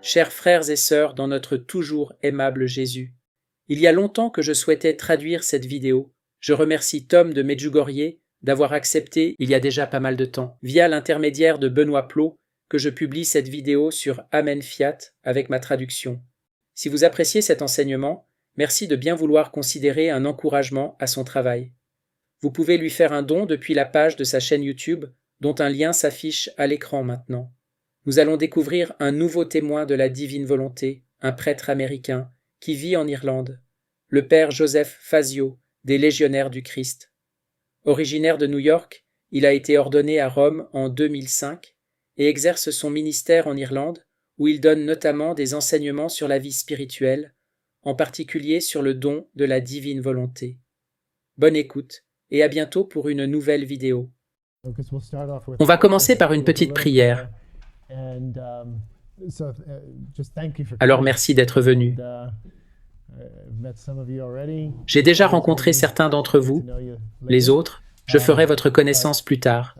Chers frères et sœurs dans notre toujours aimable Jésus, il y a longtemps que je souhaitais traduire cette vidéo. Je remercie Tom de Medjugorje d'avoir accepté il y a déjà pas mal de temps, via l'intermédiaire de Benoît Plot, que je publie cette vidéo sur Amen Fiat avec ma traduction. Si vous appréciez cet enseignement, merci de bien vouloir considérer un encouragement à son travail. Vous pouvez lui faire un don depuis la page de sa chaîne YouTube, dont un lien s'affiche à l'écran maintenant. Nous allons découvrir un nouveau témoin de la divine volonté, un prêtre américain, qui vit en Irlande, le père Joseph Fazio, des Légionnaires du Christ. Originaire de New York, il a été ordonné à Rome en 2005 et exerce son ministère en Irlande, où il donne notamment des enseignements sur la vie spirituelle, en particulier sur le don de la divine volonté. Bonne écoute et à bientôt pour une nouvelle vidéo. On va commencer par une petite prière. Alors merci d'être venu. J'ai déjà rencontré certains d'entre vous. Les autres, je ferai votre connaissance plus tard.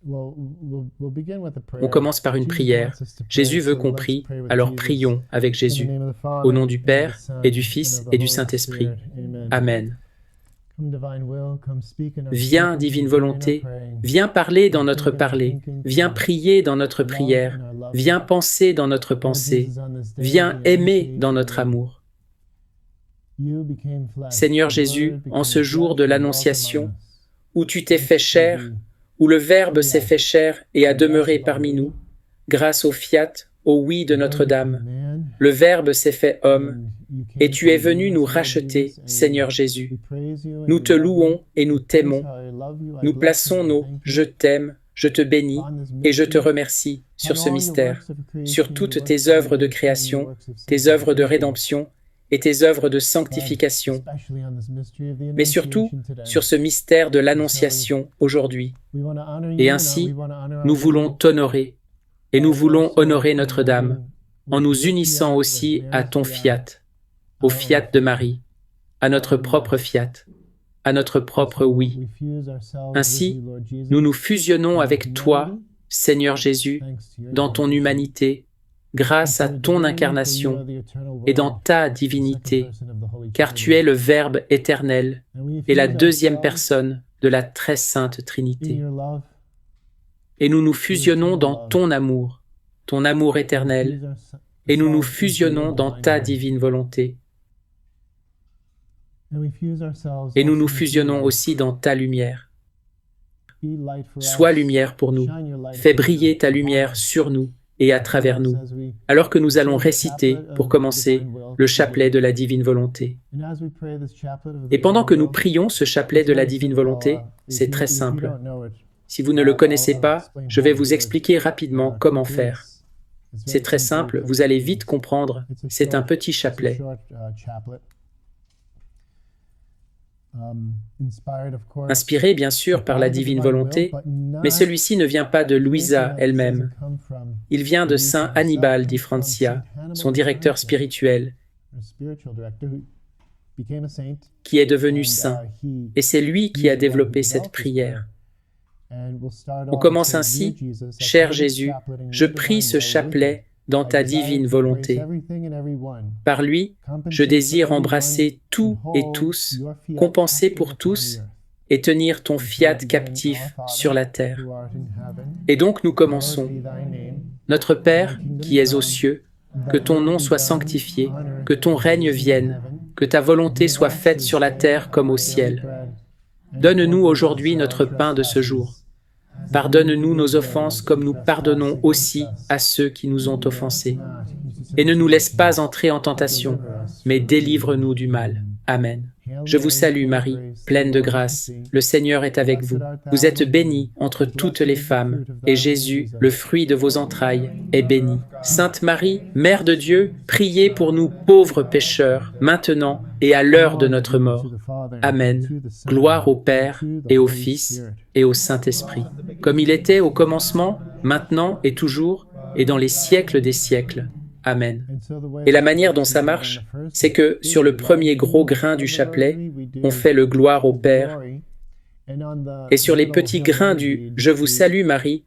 On commence par une prière. Jésus veut qu'on prie, alors prions avec Jésus. Au nom du Père, et du Fils, et du Saint-Esprit. Amen. Viens, divine volonté, viens parler dans notre parler, viens prier dans notre prière, viens penser dans notre pensée, viens aimer dans notre amour. Seigneur Jésus, en ce jour de l'Annonciation, où tu t'es fait chair, où le Verbe s'est fait chair et a demeuré parmi nous, grâce au fiat, au oui de Notre-Dame, le Verbe s'est fait homme, et tu es venu nous racheter, Seigneur Jésus. Nous te louons et nous t'aimons. Nous plaçons nos « je t'aime », « je te bénis » et « je te remercie » sur ce mystère, sur toutes tes œuvres de création, tes œuvres de rédemption et tes œuvres de sanctification, mais surtout sur ce mystère de l'Annonciation aujourd'hui. Et ainsi, nous voulons t'honorer, et nous voulons honorer Notre-Dame, en nous unissant aussi à ton fiat, au fiat de Marie, à notre propre fiat, à notre propre oui. Ainsi, nous nous fusionnons avec toi, Seigneur Jésus, dans ton humanité, grâce à ton incarnation et dans ta divinité, car tu es le Verbe éternel et la deuxième personne de la très sainte Trinité. Et nous nous fusionnons dans ton amour éternel, et nous nous fusionnons dans ta divine volonté. Et nous nous fusionnons aussi dans ta lumière. Sois lumière pour nous, fais briller ta lumière sur nous et à travers nous, alors que nous allons réciter, pour commencer, le chapelet de la divine volonté. Et pendant que nous prions ce chapelet de la divine volonté, c'est très simple. Si vous ne le connaissez pas, je vais vous expliquer rapidement comment faire. C'est très simple, vous allez vite comprendre, c'est un petit chapelet. Inspiré bien sûr par la divine volonté, mais celui-ci ne vient pas de Louisa elle-même. Il vient de Saint Hannibal di Francia, son directeur spirituel, qui est devenu saint, et c'est lui qui a développé cette prière. On commence ainsi, « Cher Jésus, je prie ce chapelet dans ta divine volonté. Par lui, je désire embrasser tout et tous, compenser pour tous et tenir ton fiat captif sur la terre. » Et donc nous commençons. « Notre Père, qui es aux cieux, que ton nom soit sanctifié, que ton règne vienne, que ta volonté soit faite sur la terre comme au ciel. Donne-nous aujourd'hui notre pain de ce jour. Pardonne-nous nos offenses comme nous pardonnons aussi à ceux qui nous ont offensés. Et ne nous laisse pas entrer en tentation, mais délivre-nous du mal. Amen. Je vous salue Marie, pleine de grâce, le Seigneur est avec vous. Vous êtes bénie entre toutes les femmes, et Jésus, le fruit de vos entrailles, est béni. Sainte Marie, Mère de Dieu, priez pour nous pauvres pécheurs, maintenant et à l'heure de notre mort. Amen. Gloire au Père, et au Fils, et au Saint-Esprit, comme il était au commencement, maintenant et toujours, et dans les siècles des siècles. Amen. Et la manière dont ça marche, c'est que sur le premier gros grain du chapelet, on fait le gloire au Père, et sur les petits grains du « Je vous salue Marie »,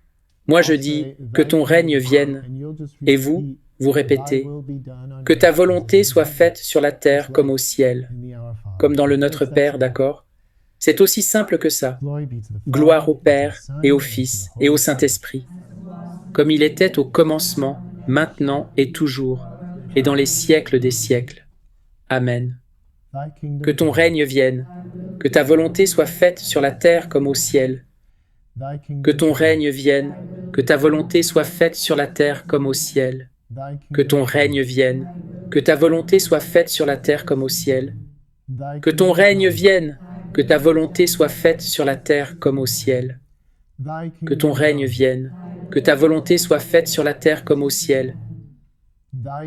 Moi je dis, que ton règne vienne, et vous, vous répétez, que ta volonté soit faite sur la terre comme au ciel, comme dans le Notre Père, d'accord? C'est aussi simple que ça. Gloire au Père, et au Fils, et au Saint-Esprit, comme il était au commencement, maintenant et toujours, et dans les siècles des siècles. Amen. Que ton règne vienne, que ta volonté soit faite sur la terre comme au ciel. Que ton règne vienne, que ta volonté soit faite sur la terre comme au ciel. Que ton règne vienne, que ta volonté soit faite sur la terre comme au ciel. Que ton règne vienne, que ta volonté soit faite sur la terre comme au ciel. Que ton règne vienne, que ta volonté soit faite sur la terre comme au ciel.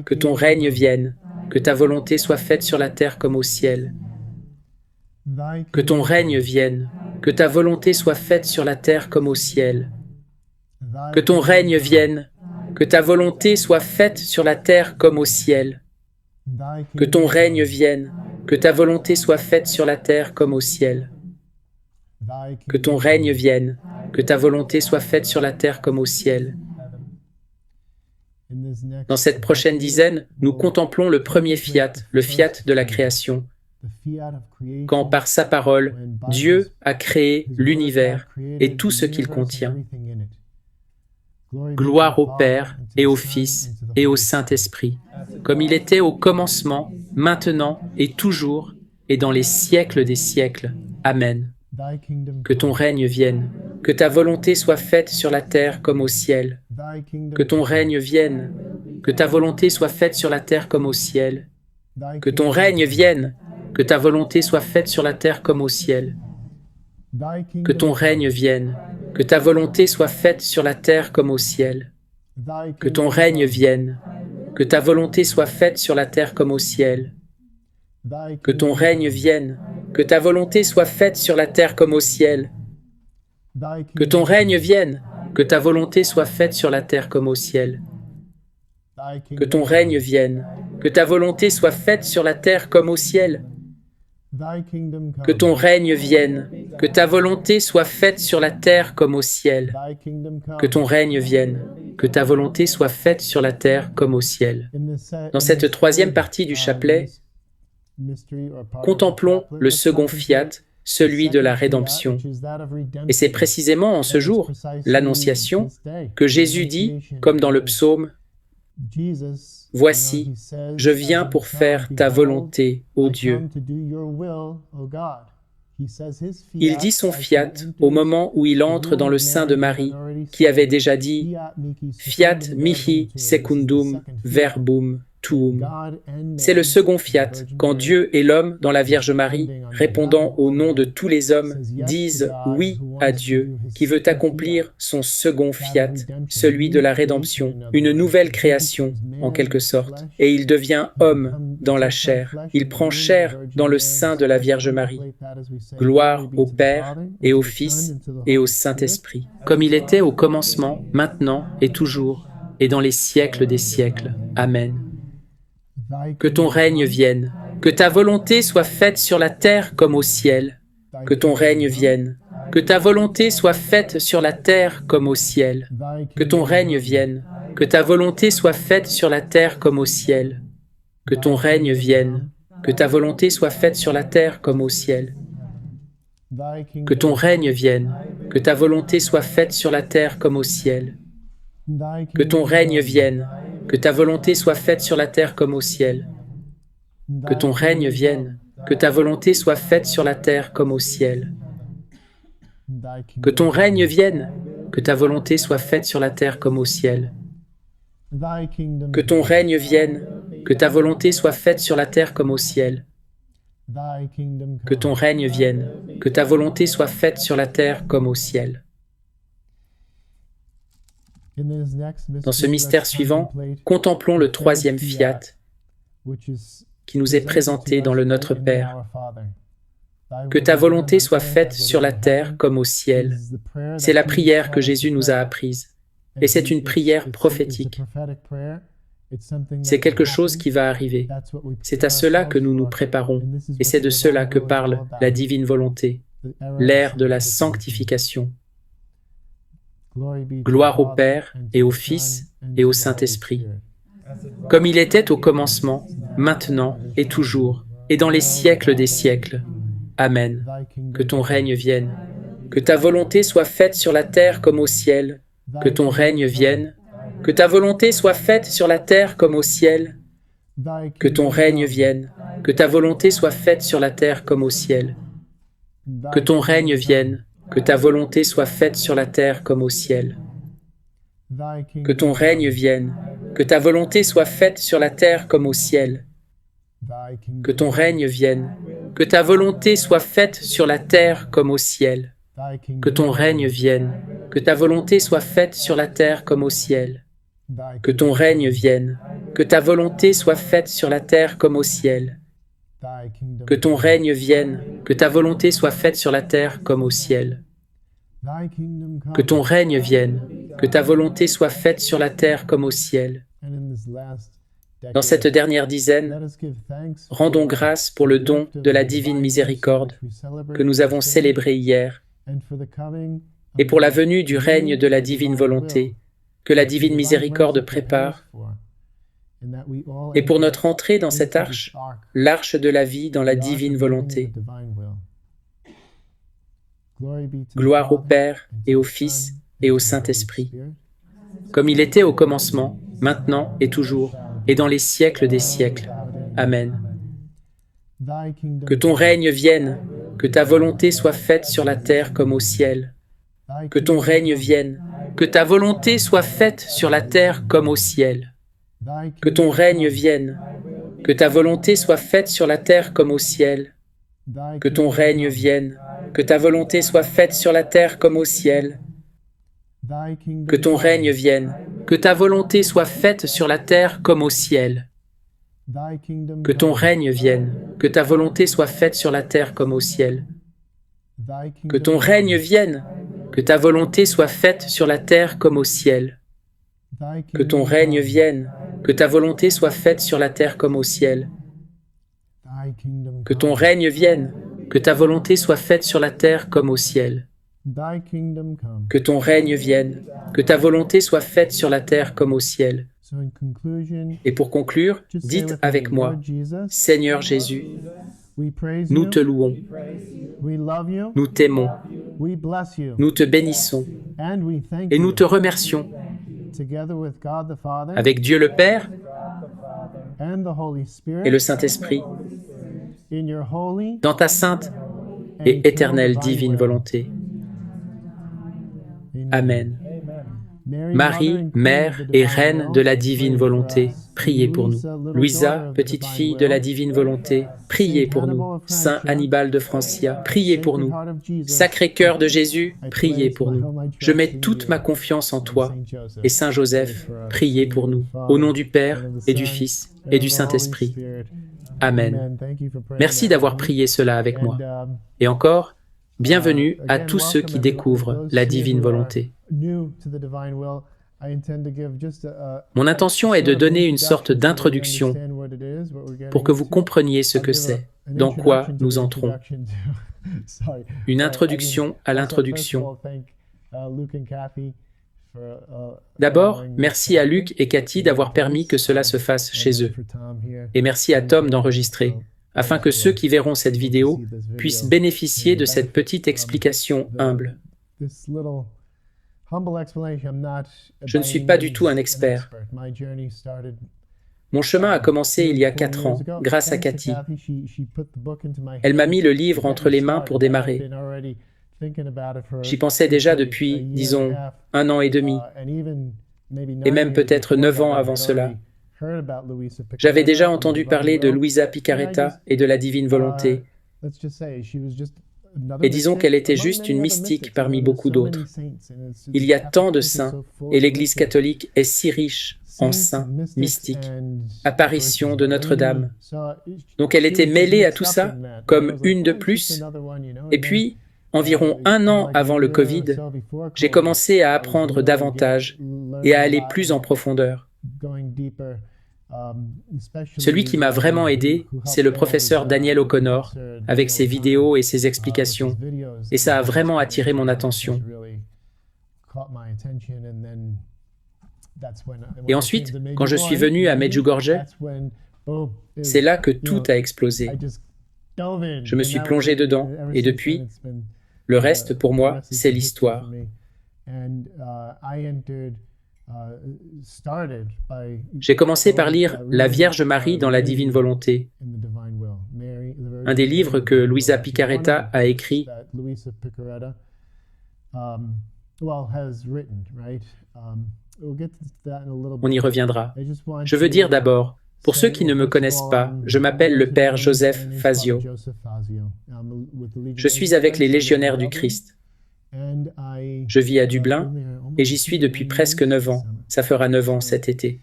Que ton règne vienne, que ta volonté soit faite sur la terre comme au ciel. Que ton règne vienne, que ta volonté soit faite sur la terre comme au ciel. Que ton règne vienne, que ta volonté soit faite sur la terre comme au ciel. Que ton règne vienne, que ta volonté soit faite sur la terre comme au ciel. Que ton règne vienne, que ta volonté soit faite sur la terre comme au ciel. Dans cette prochaine dizaine, nous contemplons le premier fiat, le fiat de la création, quand par sa parole, Dieu a créé l'univers et tout ce qu'il contient. Gloire au Père et au Fils et au Saint-Esprit, comme il était au commencement, maintenant et toujours, et dans les siècles des siècles. Amen. Que ton règne vienne, que ta volonté soit faite sur la terre comme au ciel. Que ton règne vienne, que ta volonté soit faite sur la terre comme au ciel. Que ton règne vienne, que ta volonté soit faite sur la terre comme au ciel. Que ton règne vienne, que ta volonté soit faite sur la terre comme au ciel. Que ton règne vienne, que ta volonté soit faite sur la terre comme au ciel. Que ton règne vienne, que ta volonté soit faite sur la terre comme au ciel. Que ton règne vienne, que ta volonté soit faite sur la terre comme au ciel. Que ton règne vienne, que ta volonté soit faite sur la terre comme au ciel. Que ton règne vienne, que ta volonté soit faite sur la terre comme au ciel. Que ton règne vienne, que ta volonté soit faite sur la terre comme au ciel. Dans cette troisième partie du chapelet, contemplons le second fiat, celui de la rédemption. Et c'est précisément en ce jour, l'Annonciation, que Jésus dit, comme dans le psaume, « Voici, je viens pour faire ta volonté, ô Dieu. » Il dit son fiat au moment où il entre dans le sein de Marie, qui avait déjà dit « Fiat mihi secundum verbum tuum ». C'est le second fiat, quand Dieu et l'homme dans la Vierge Marie, répondant au nom de tous les hommes, disent « oui » à Dieu, qui veut accomplir son second fiat, celui de la rédemption, une nouvelle création, en quelque sorte, et il devient homme dans la chair. Il prend chair dans le sein de la Vierge Marie. Gloire au Père et au Fils et au Saint-Esprit, comme il était au commencement, maintenant et toujours, et dans les siècles des siècles. Amen. Que ton règne vienne, que ta volonté soit faite sur la terre comme au ciel. Que ton règne vienne, que ta volonté soit faite sur la terre comme au ciel. Que ton règne vienne, que ta volonté soit faite sur la terre comme au ciel. Que ton règne vienne, que ta volonté soit faite sur la terre comme au ciel. Que ton règne vienne, que ta volonté soit faite sur la terre comme au ciel. Que ton règne vienne, que ta volonté soit faite sur la terre comme au ciel. Que ton règne vienne, que ta volonté soit faite sur la terre comme au ciel. Que ton règne vienne, que ta volonté soit faite sur la terre comme au ciel. Que ton règne vienne, que ta volonté soit faite sur la terre comme au ciel. Que ton règne vienne, que ta volonté soit faite sur la terre comme au ciel. Dans ce mystère suivant, contemplons le troisième fiat qui nous est présenté dans le Notre Père. Que ta volonté soit faite sur la terre comme au ciel. C'est la prière que Jésus nous a apprise. Et c'est une prière prophétique. C'est quelque chose qui va arriver. C'est à cela que nous nous préparons. Et c'est de cela que parle la divine volonté, l'ère de la sanctification. Gloire au Père, et au Fils, et au Saint-Esprit, comme il était au commencement, maintenant et toujours, et dans les siècles des siècles. Amen. Que ton règne vienne. Que ta volonté soit faite sur la terre comme au ciel. Que ton règne vienne. Que ta volonté soit faite sur la terre comme au ciel. Que ton règne vienne. Que ta volonté soit faite sur la terre comme au ciel. Que ton règne vienne. Que ta volonté soit faite sur la terre comme au ciel. Que ton règne vienne. Que ta volonté soit faite sur la terre comme au ciel. Que ton règne vienne. Que ta volonté soit faite sur la terre comme au ciel. Que ton règne vienne. Que ta volonté soit faite sur la terre comme au ciel. Que ton règne vienne. Que ta volonté soit faite sur la terre comme au ciel. Que ton règne vienne. Que ta volonté soit faite sur la terre comme au ciel. Que ton règne vienne. Que ta volonté soit faite sur la terre comme au ciel. Dans cette dernière dizaine, rendons grâce pour le don de la divine miséricorde que nous avons célébré hier et pour la venue du règne de la divine volonté que la divine miséricorde prépare et pour notre entrée dans cette arche, l'arche de la vie dans la divine volonté. Gloire au Père et au Fils et au Saint-Esprit, comme il était au commencement, maintenant et toujours, et dans les siècles des siècles. Amen. Que ton règne vienne, que ta volonté soit faite sur la terre comme au ciel. Que ton règne vienne, que ta volonté soit faite sur la terre comme au ciel. Que ton règne vienne, que ta volonté soit faite sur la terre comme au ciel. Que ton règne vienne, que ta volonté soit faite sur la terre comme au ciel. Que ton règne vienne, que ta volonté soit faite sur la terre comme au ciel. Que ton règne vienne, que ta volonté soit faite sur la terre comme au ciel. Que ton règne vienne, que ta volonté soit faite sur la terre comme au ciel. Que ton règne vienne, que ta volonté soit faite sur la terre comme au ciel. Que ton règne vienne, que ta volonté soit faite sur la terre comme au ciel. Que ton règne vienne, que ta volonté soit faite sur la terre comme au ciel. Et pour conclure, dites avec moi, Seigneur Jésus, nous te louons, nous t'aimons, nous te bénissons et nous te remercions. Avec Dieu le Père et le Saint-Esprit, dans ta sainte et éternelle divine volonté. Amen. Marie, Mère et Reine de la divine volonté, priez pour nous. Louisa, petite fille de la divine volonté, priez pour nous. Saint Hannibal de Francia, priez pour nous. Sacré-Cœur de Jésus, priez pour nous. Je mets toute ma confiance en toi. Et Saint Joseph, priez pour nous. Au nom du Père et du Fils et du Saint-Esprit. Amen. Merci d'avoir prié cela avec moi. Et encore, bienvenue à tous ceux qui découvrent la divine volonté. Mon intention est de donner une sorte d'introduction pour que vous compreniez ce que c'est, dans quoi nous entrons. Une introduction à l'introduction. D'abord, merci à Luc et Cathy d'avoir permis que cela se fasse chez eux. Et merci à Tom d'enregistrer, afin que ceux qui verront cette vidéo puissent bénéficier de cette petite explication humble. Je ne suis pas du tout un expert. Mon chemin a commencé il y a 4 ans, grâce à Cathy. Elle m'a mis le livre entre les mains pour démarrer. J'y pensais déjà depuis, disons, 1 an et demi, et même peut-être 9 ans avant cela. J'avais déjà entendu parler de Louisa Picaretta et de la divine volonté. Et disons qu'elle était juste une mystique parmi beaucoup d'autres. Il y a tant de saints, et l'Église catholique est si riche en saints, mystiques, apparitions de Notre-Dame. Donc elle était mêlée à tout ça, comme une de plus. Et puis, environ 1 an avant le Covid, j'ai commencé à apprendre davantage et à aller plus en profondeur. Celui qui m'a vraiment aidé, c'est le professeur Daniel O'Connor, avec ses vidéos et ses explications, et ça a vraiment attiré mon attention. Et ensuite, quand je suis venu à Medjugorje, c'est là que tout a explosé. Je me suis plongé dedans, et depuis, le reste, pour moi, c'est l'histoire. J'ai commencé par lire La Vierge Marie dans la Divine Volonté, un des livres que Luisa Picaretta a écrit. On y reviendra. Je veux dire d'abord, pour ceux qui ne me connaissent pas, je m'appelle le Père Joseph Fazio. Je suis avec les Légionnaires du Christ. Je vis à Dublin et j'y suis depuis presque 9 ans. Ça fera 9 ans cet été.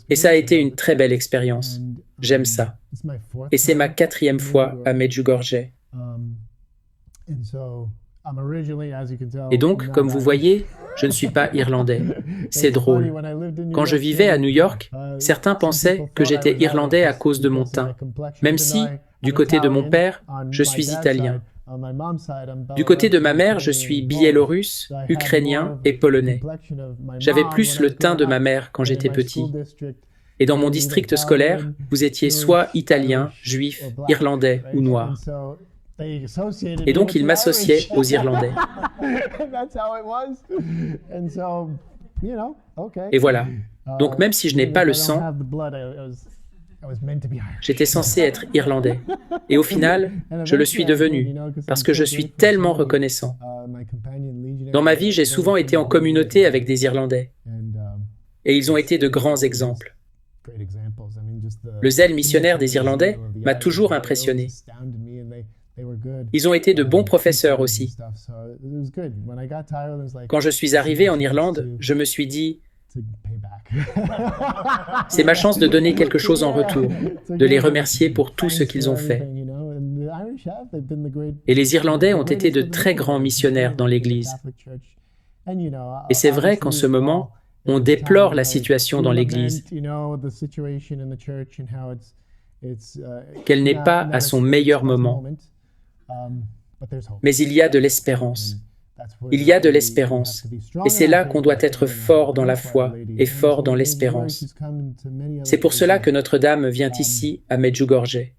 Et ça a été une très belle expérience. J'aime ça. Et c'est ma 4e fois à Medjugorje. Et donc, comme vous voyez, je ne suis pas irlandais. C'est drôle. Quand je vivais à New York, certains pensaient que j'étais irlandais à cause de mon teint, même si, du côté de mon père, je suis italien. Du côté de ma mère, je suis biélorusse, ukrainien et polonais. J'avais plus le teint de ma mère quand j'étais petit. Et dans mon district scolaire, vous étiez soit italien, juif, irlandais ou noir. Et donc, il m'associait aux Irlandais. Et voilà. Donc, même si je n'ai pas le sang, j'étais censé être Irlandais. Et au final, je le suis devenu, parce que je suis tellement reconnaissant. Dans ma vie, j'ai souvent été en communauté avec des Irlandais. Et ils ont été de grands exemples. Le zèle missionnaire des Irlandais m'a toujours impressionné. Ils ont été de bons professeurs aussi. Quand je suis arrivé en Irlande, je me suis dit, c'est ma chance de donner quelque chose en retour, de les remercier pour tout ce qu'ils ont fait. Et les Irlandais ont été de très grands missionnaires dans l'Église. Et c'est vrai qu'en ce moment, on déplore la situation dans l'Église, qu'elle n'est pas à son meilleur moment. Mais il y a de l'espérance. Il y a de l'espérance. Et c'est là qu'on doit être fort dans la foi et fort dans l'espérance. C'est pour cela que Notre-Dame vient ici, à Medjugorje.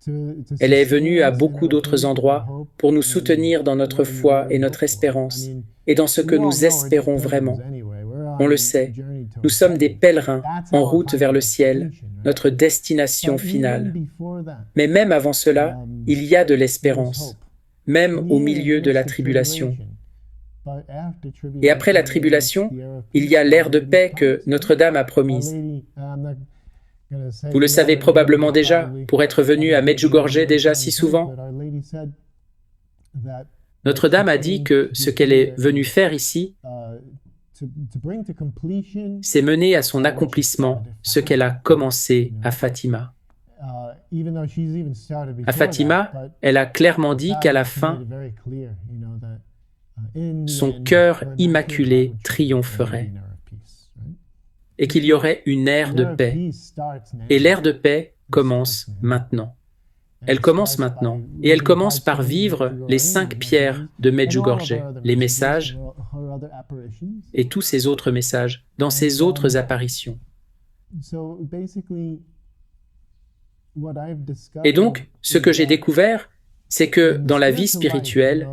Elle est venue à beaucoup d'autres endroits pour nous soutenir dans notre foi et notre espérance, et dans ce que nous espérons vraiment. On le sait, nous sommes des pèlerins en route vers le ciel, notre destination finale. Mais même avant cela, il y a de l'espérance, même au milieu de la tribulation. Et après la tribulation, il y a l'ère de paix que Notre-Dame a promise. Vous le savez probablement déjà, pour être venu à Medjugorje déjà si souvent. Notre-Dame a dit que ce qu'elle est venue faire ici, c'est mener à son accomplissement ce qu'elle a commencé à Fatima. À Fatima, elle a clairement dit qu'à la fin, son cœur immaculé triompherait et qu'il y aurait une ère de paix. Et l'ère de paix commence maintenant. Elle commence maintenant, et elle commence par vivre les 5 pierres de Medjugorje, les messages et tous ces autres messages, dans ces autres apparitions. Et donc, ce que j'ai découvert, c'est que dans la vie spirituelle,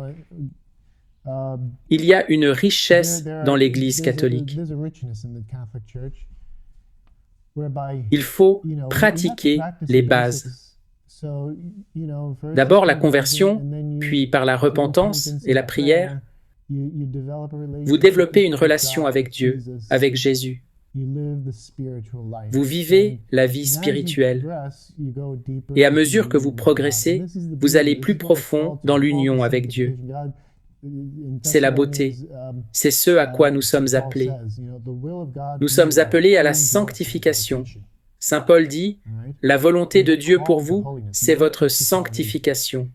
il y a une richesse dans l'Église catholique. Il faut pratiquer les bases. D'abord la conversion, puis par la repentance et la prière, vous développez une relation avec Dieu, avec Jésus. Vous vivez la vie spirituelle. Et à mesure que vous progressez, vous allez plus profond dans l'union avec Dieu. C'est la beauté. C'est ce à quoi nous sommes appelés. Nous sommes appelés à la sanctification. Saint Paul dit, « La volonté de Dieu pour vous, c'est votre sanctification. »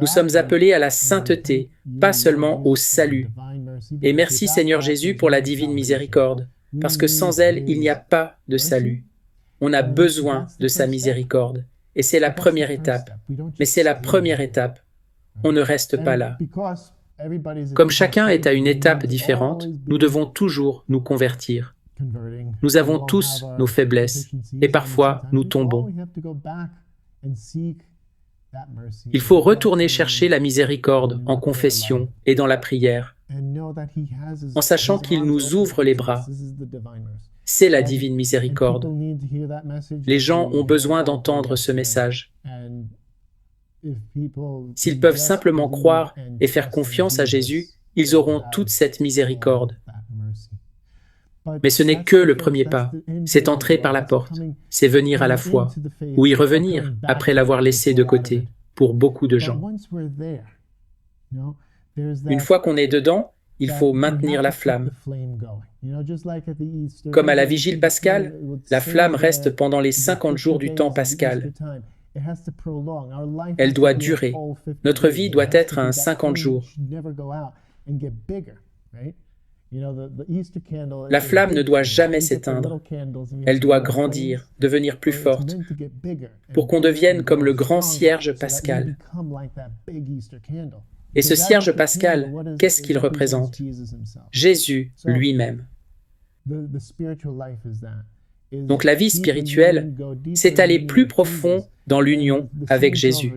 Nous sommes appelés à la sainteté, pas seulement au salut. Et merci Seigneur Jésus pour la divine miséricorde, parce que sans elle, il n'y a pas de salut. On a besoin de sa miséricorde. Et c'est la première étape. Mais c'est la première étape. On ne reste pas là. Comme chacun est à une étape différente, nous devons toujours nous convertir. Nous avons tous nos faiblesses et parfois nous tombons. Il faut retourner chercher la miséricorde en confession et dans la prière, en sachant qu'il nous ouvre les bras. C'est la divine miséricorde. Les gens ont besoin d'entendre ce message. S'ils peuvent simplement croire et faire confiance à Jésus, ils auront toute cette miséricorde. Mais ce n'est que le premier pas, c'est entrer par la porte, c'est venir à la foi, ou y revenir après l'avoir laissé de côté, pour beaucoup de gens. Une fois qu'on est dedans, il faut maintenir la flamme. Comme à la vigile pascale, la flamme reste pendant les 50 jours du temps pascal. Elle doit durer. Notre vie doit être un 50 jours. La flamme ne doit jamais s'éteindre. Elle doit grandir, devenir plus forte, pour qu'on devienne comme le grand cierge pascal. Et ce cierge pascal, qu'est-ce qu'il représente? Jésus lui-même. Donc la vie spirituelle, c'est aller plus profond dans l'union avec Jésus.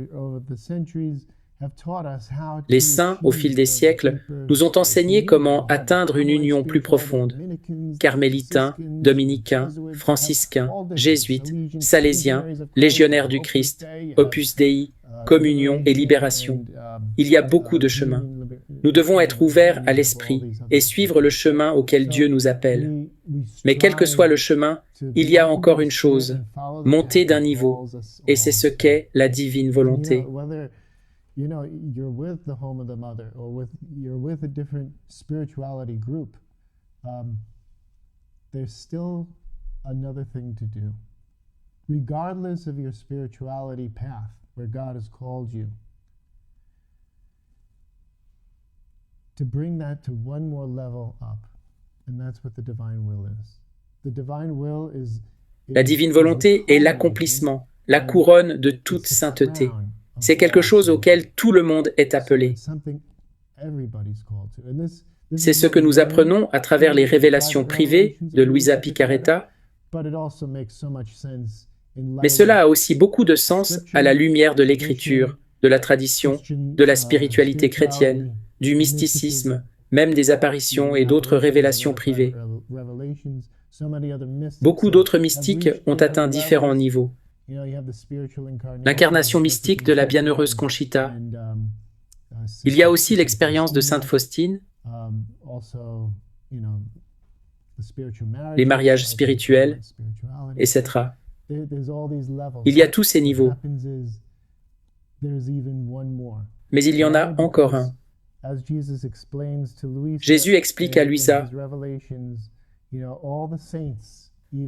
Les saints, au fil des siècles, nous ont enseigné comment atteindre une union plus profonde. Carmélitains, dominicains, franciscains, jésuites, salésiens, légionnaires du Christ, Opus Dei, communion et libération. Il y a beaucoup de chemins. Nous devons être ouverts à l'esprit et suivre le chemin auquel Dieu nous appelle. Mais quel que soit le chemin, il y a encore une chose, monter d'un niveau, et c'est ce qu'est la divine volonté. You're with the home of the mother, or you're with a different spirituality group, there's still another thing to do. Regardless of your spirituality path, where God has called you, to bring that to one more level up, and that's what the divine will is. The divine will is La divine volonté est l'accomplissement, la couronne de toute sainteté. C'est quelque chose auquel tout le monde est appelé. C'est ce que nous apprenons à travers les révélations privées de Luisa Picarreta, mais cela a aussi beaucoup de sens à la lumière de l'écriture, de la tradition, de la spiritualité chrétienne, du mysticisme, même des apparitions et d'autres révélations privées. Beaucoup d'autres mystiques ont atteint différents niveaux. L'incarnation mystique de la bienheureuse Conchita. Il y a aussi l'expérience de Sainte Faustine, les mariages spirituels, etc. Il y a tous ces niveaux. Mais il y en a encore un. Jésus explique à Luisa,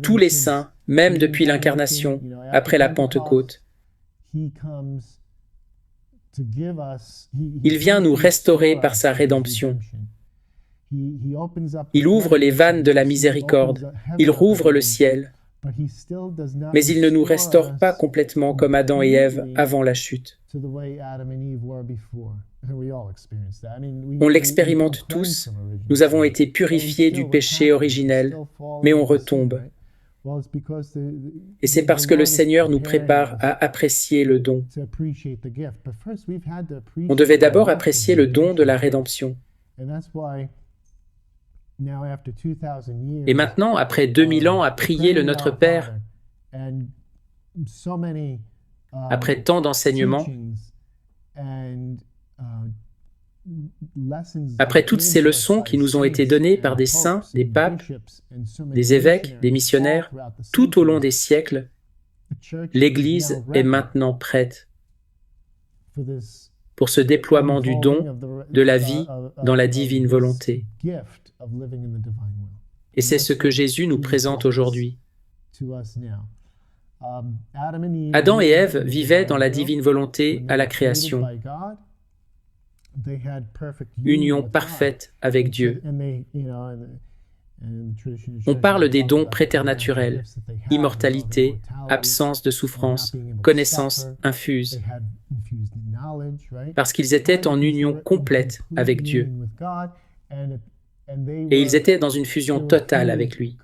tous les saints, même depuis l'incarnation, après la Pentecôte, il vient nous restaurer par sa rédemption. Il ouvre les vannes de la miséricorde, il rouvre le ciel, mais il ne nous restaure pas complètement comme Adam et Ève avant la chute. On l'expérimente tous, nous avons été purifiés du péché originel, mais on retombe. Et c'est parce que le Seigneur nous prépare à apprécier le don. On devait d'abord apprécier le don de la rédemption. Et maintenant, après 2000 ans à prier le Notre Père, après tant d'enseignements, après toutes ces leçons qui nous ont été données par des saints, des papes, des évêques, des missionnaires, tout au long des siècles, l'Église est maintenant prête pour ce déploiement du don, de la vie dans la divine volonté. Et c'est ce que Jésus nous présente aujourd'hui. Adam et Ève vivaient dans la divine volonté à la création. Union parfaite avec Dieu. On parle des dons préternaturels, immortalité, absence de souffrance, connaissance infuse. parce qu'ils étaient en union complète avec Dieu. Et ils étaient dans une fusion totale avec lui.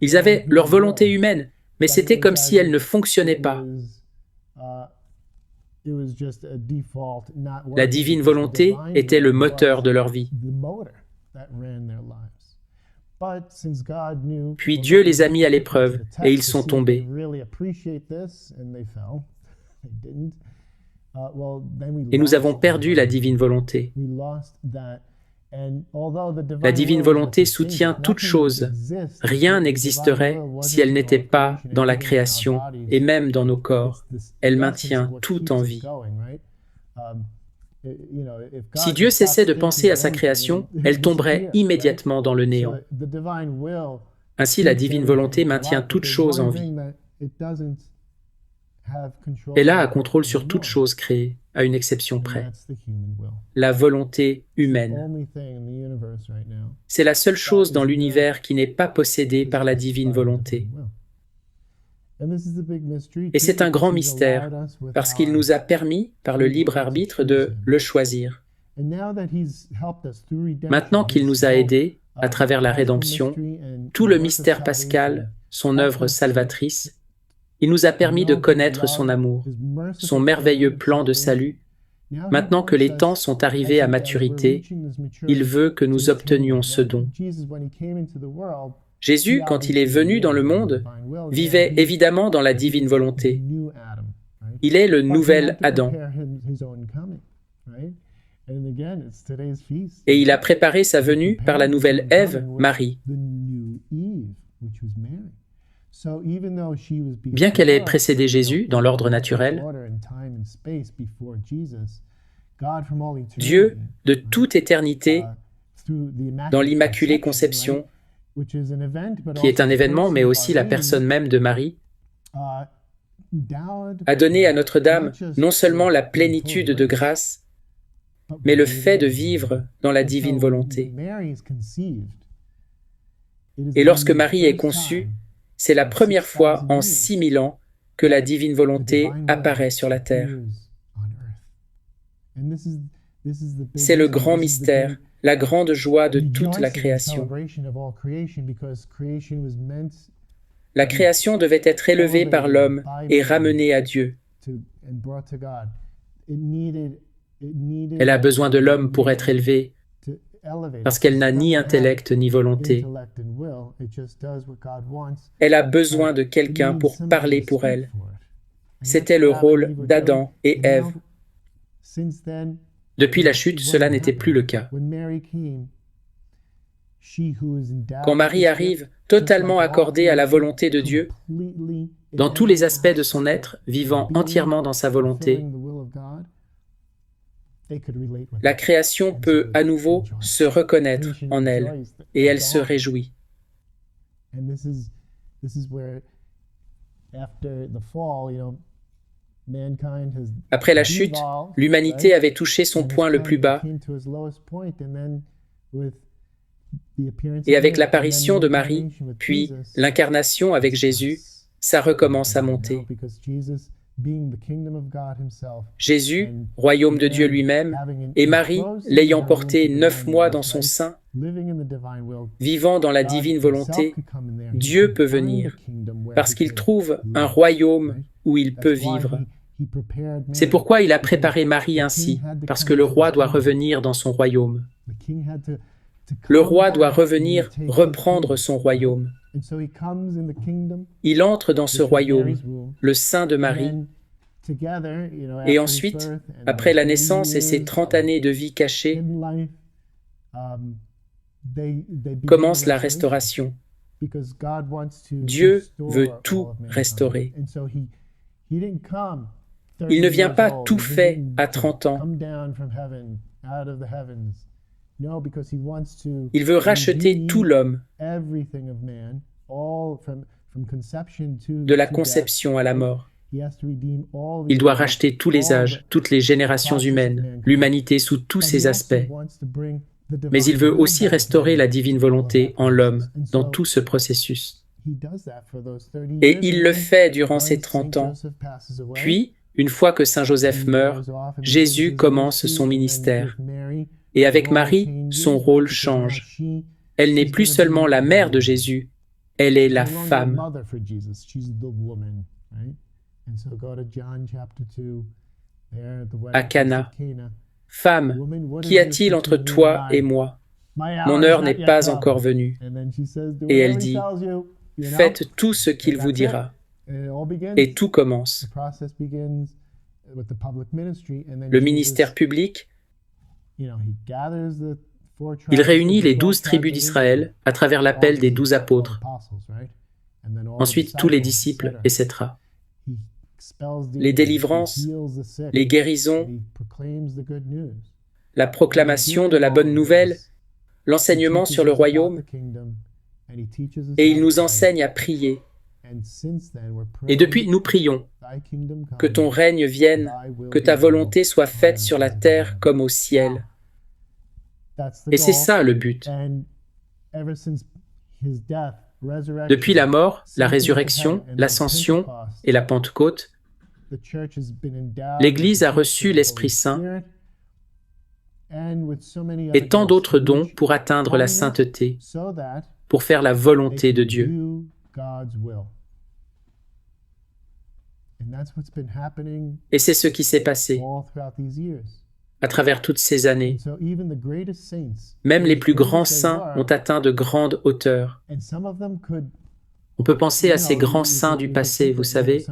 Ils avaient leur volonté humaine, mais c'était comme si elle ne fonctionnait pas. La divine volonté était le moteur de leur vie. Puis Dieu les a mis à l'épreuve et ils sont tombés. Et nous avons perdu la divine volonté. La divine volonté soutient toute chose. Rien n'existerait si elle n'était pas dans la création et même dans nos corps. Elle maintient tout en vie. Si Dieu cessait de penser à sa création, elle tomberait immédiatement dans le néant. Ainsi, la divine volonté maintient toute chose en vie. Elle a un contrôle sur toute chose créée, à une exception près. La volonté humaine. C'est la seule chose dans l'univers qui n'est pas possédée par la divine volonté. Et c'est un grand mystère, parce qu'il nous a permis, par le libre arbitre, de le choisir. Maintenant qu'il nous a aidés, à travers la rédemption, tout le mystère pascal, son œuvre salvatrice, il nous a permis de connaître son amour, son merveilleux plan de salut. Maintenant que les temps sont arrivés à maturité, il veut que nous obtenions ce don. Jésus, quand il est venu dans le monde, vivait évidemment dans la divine volonté. Il est le nouvel Adam. Et il a préparé sa venue par la nouvelle Ève, Marie. Bien qu'elle ait précédé Jésus dans l'ordre naturel, Dieu, de toute éternité, dans l'Immaculée Conception, qui est un événement, mais aussi la personne même de Marie, a donné à Notre-Dame non seulement la plénitude de grâce, mais le fait de vivre dans la divine volonté. Et lorsque Marie est conçue, c'est la première fois en 6000 ans que la divine volonté apparaît sur la terre. C'est le grand mystère, la grande joie de toute la création. La création devait être élevée par l'homme et ramenée à Dieu. Elle a besoin de l'homme pour être élevée, parce qu'elle n'a ni intellect ni volonté. Elle a besoin de quelqu'un pour parler pour elle. C'était le rôle d'Adam et Ève. Depuis la chute, cela n'était plus le cas. Quand Marie arrive, totalement accordée à la volonté de Dieu, dans tous les aspects de son être, vivant entièrement dans sa volonté, la création peut à nouveau se reconnaître en elle, et elle se réjouit. Après la chute, l'humanité avait touché son point le plus bas, et avec l'apparition de Marie, puis l'incarnation avec Jésus, ça recommence à monter. Jésus, royaume de Dieu lui-même, et Marie, l'ayant porté 9 mois dans son sein, vivant dans la divine volonté, Dieu peut venir, parce qu'il trouve un royaume où il peut vivre. C'est pourquoi il a préparé Marie ainsi, parce que le roi doit revenir dans son royaume. Le roi doit revenir reprendre son royaume. Il entre dans ce royaume, le sein de Marie, et ensuite, après la naissance et ses 30 années de vie cachée, commence la restauration. Dieu veut tout restaurer. Il ne vient pas tout fait à 30 ans. Il veut racheter tout l'homme, de la conception à la mort. Il doit racheter tous les âges, toutes les générations humaines, l'humanité sous tous ses aspects. Mais il veut aussi restaurer la divine volonté en l'homme dans tout ce processus. Et il le fait durant ces 30 ans. Puis, une fois que Saint Joseph meurt, Jésus commence son ministère. Et avec Marie, son rôle change. Elle n'est plus seulement la mère de Jésus, elle est la femme. À Cana. Femme, qu'y a-t-il entre toi et moi? Mon heure n'est pas encore venue. Et elle dit, faites tout ce qu'il vous dira. Et tout commence. Le ministère public, il réunit les 12 tribus d'Israël à travers l'appel des 12 apôtres. Ensuite, tous les disciples, etc. Les délivrances, les guérisons, la proclamation de la bonne nouvelle, l'enseignement sur le royaume, et il nous enseigne à prier. Et depuis, nous prions, que ton règne vienne, que ta volonté soit faite sur la terre comme au ciel. Et c'est ça le but. Depuis la mort, la résurrection, l'ascension et la Pentecôte, l'Église a reçu l'Esprit Saint et tant d'autres dons pour atteindre la sainteté, pour faire la volonté de Dieu. Et c'est ce qui s'est passé à travers toutes ces années. Même les plus grands saints ont atteint de grandes hauteurs. On peut penser à ces grands saints du passé, vous savez,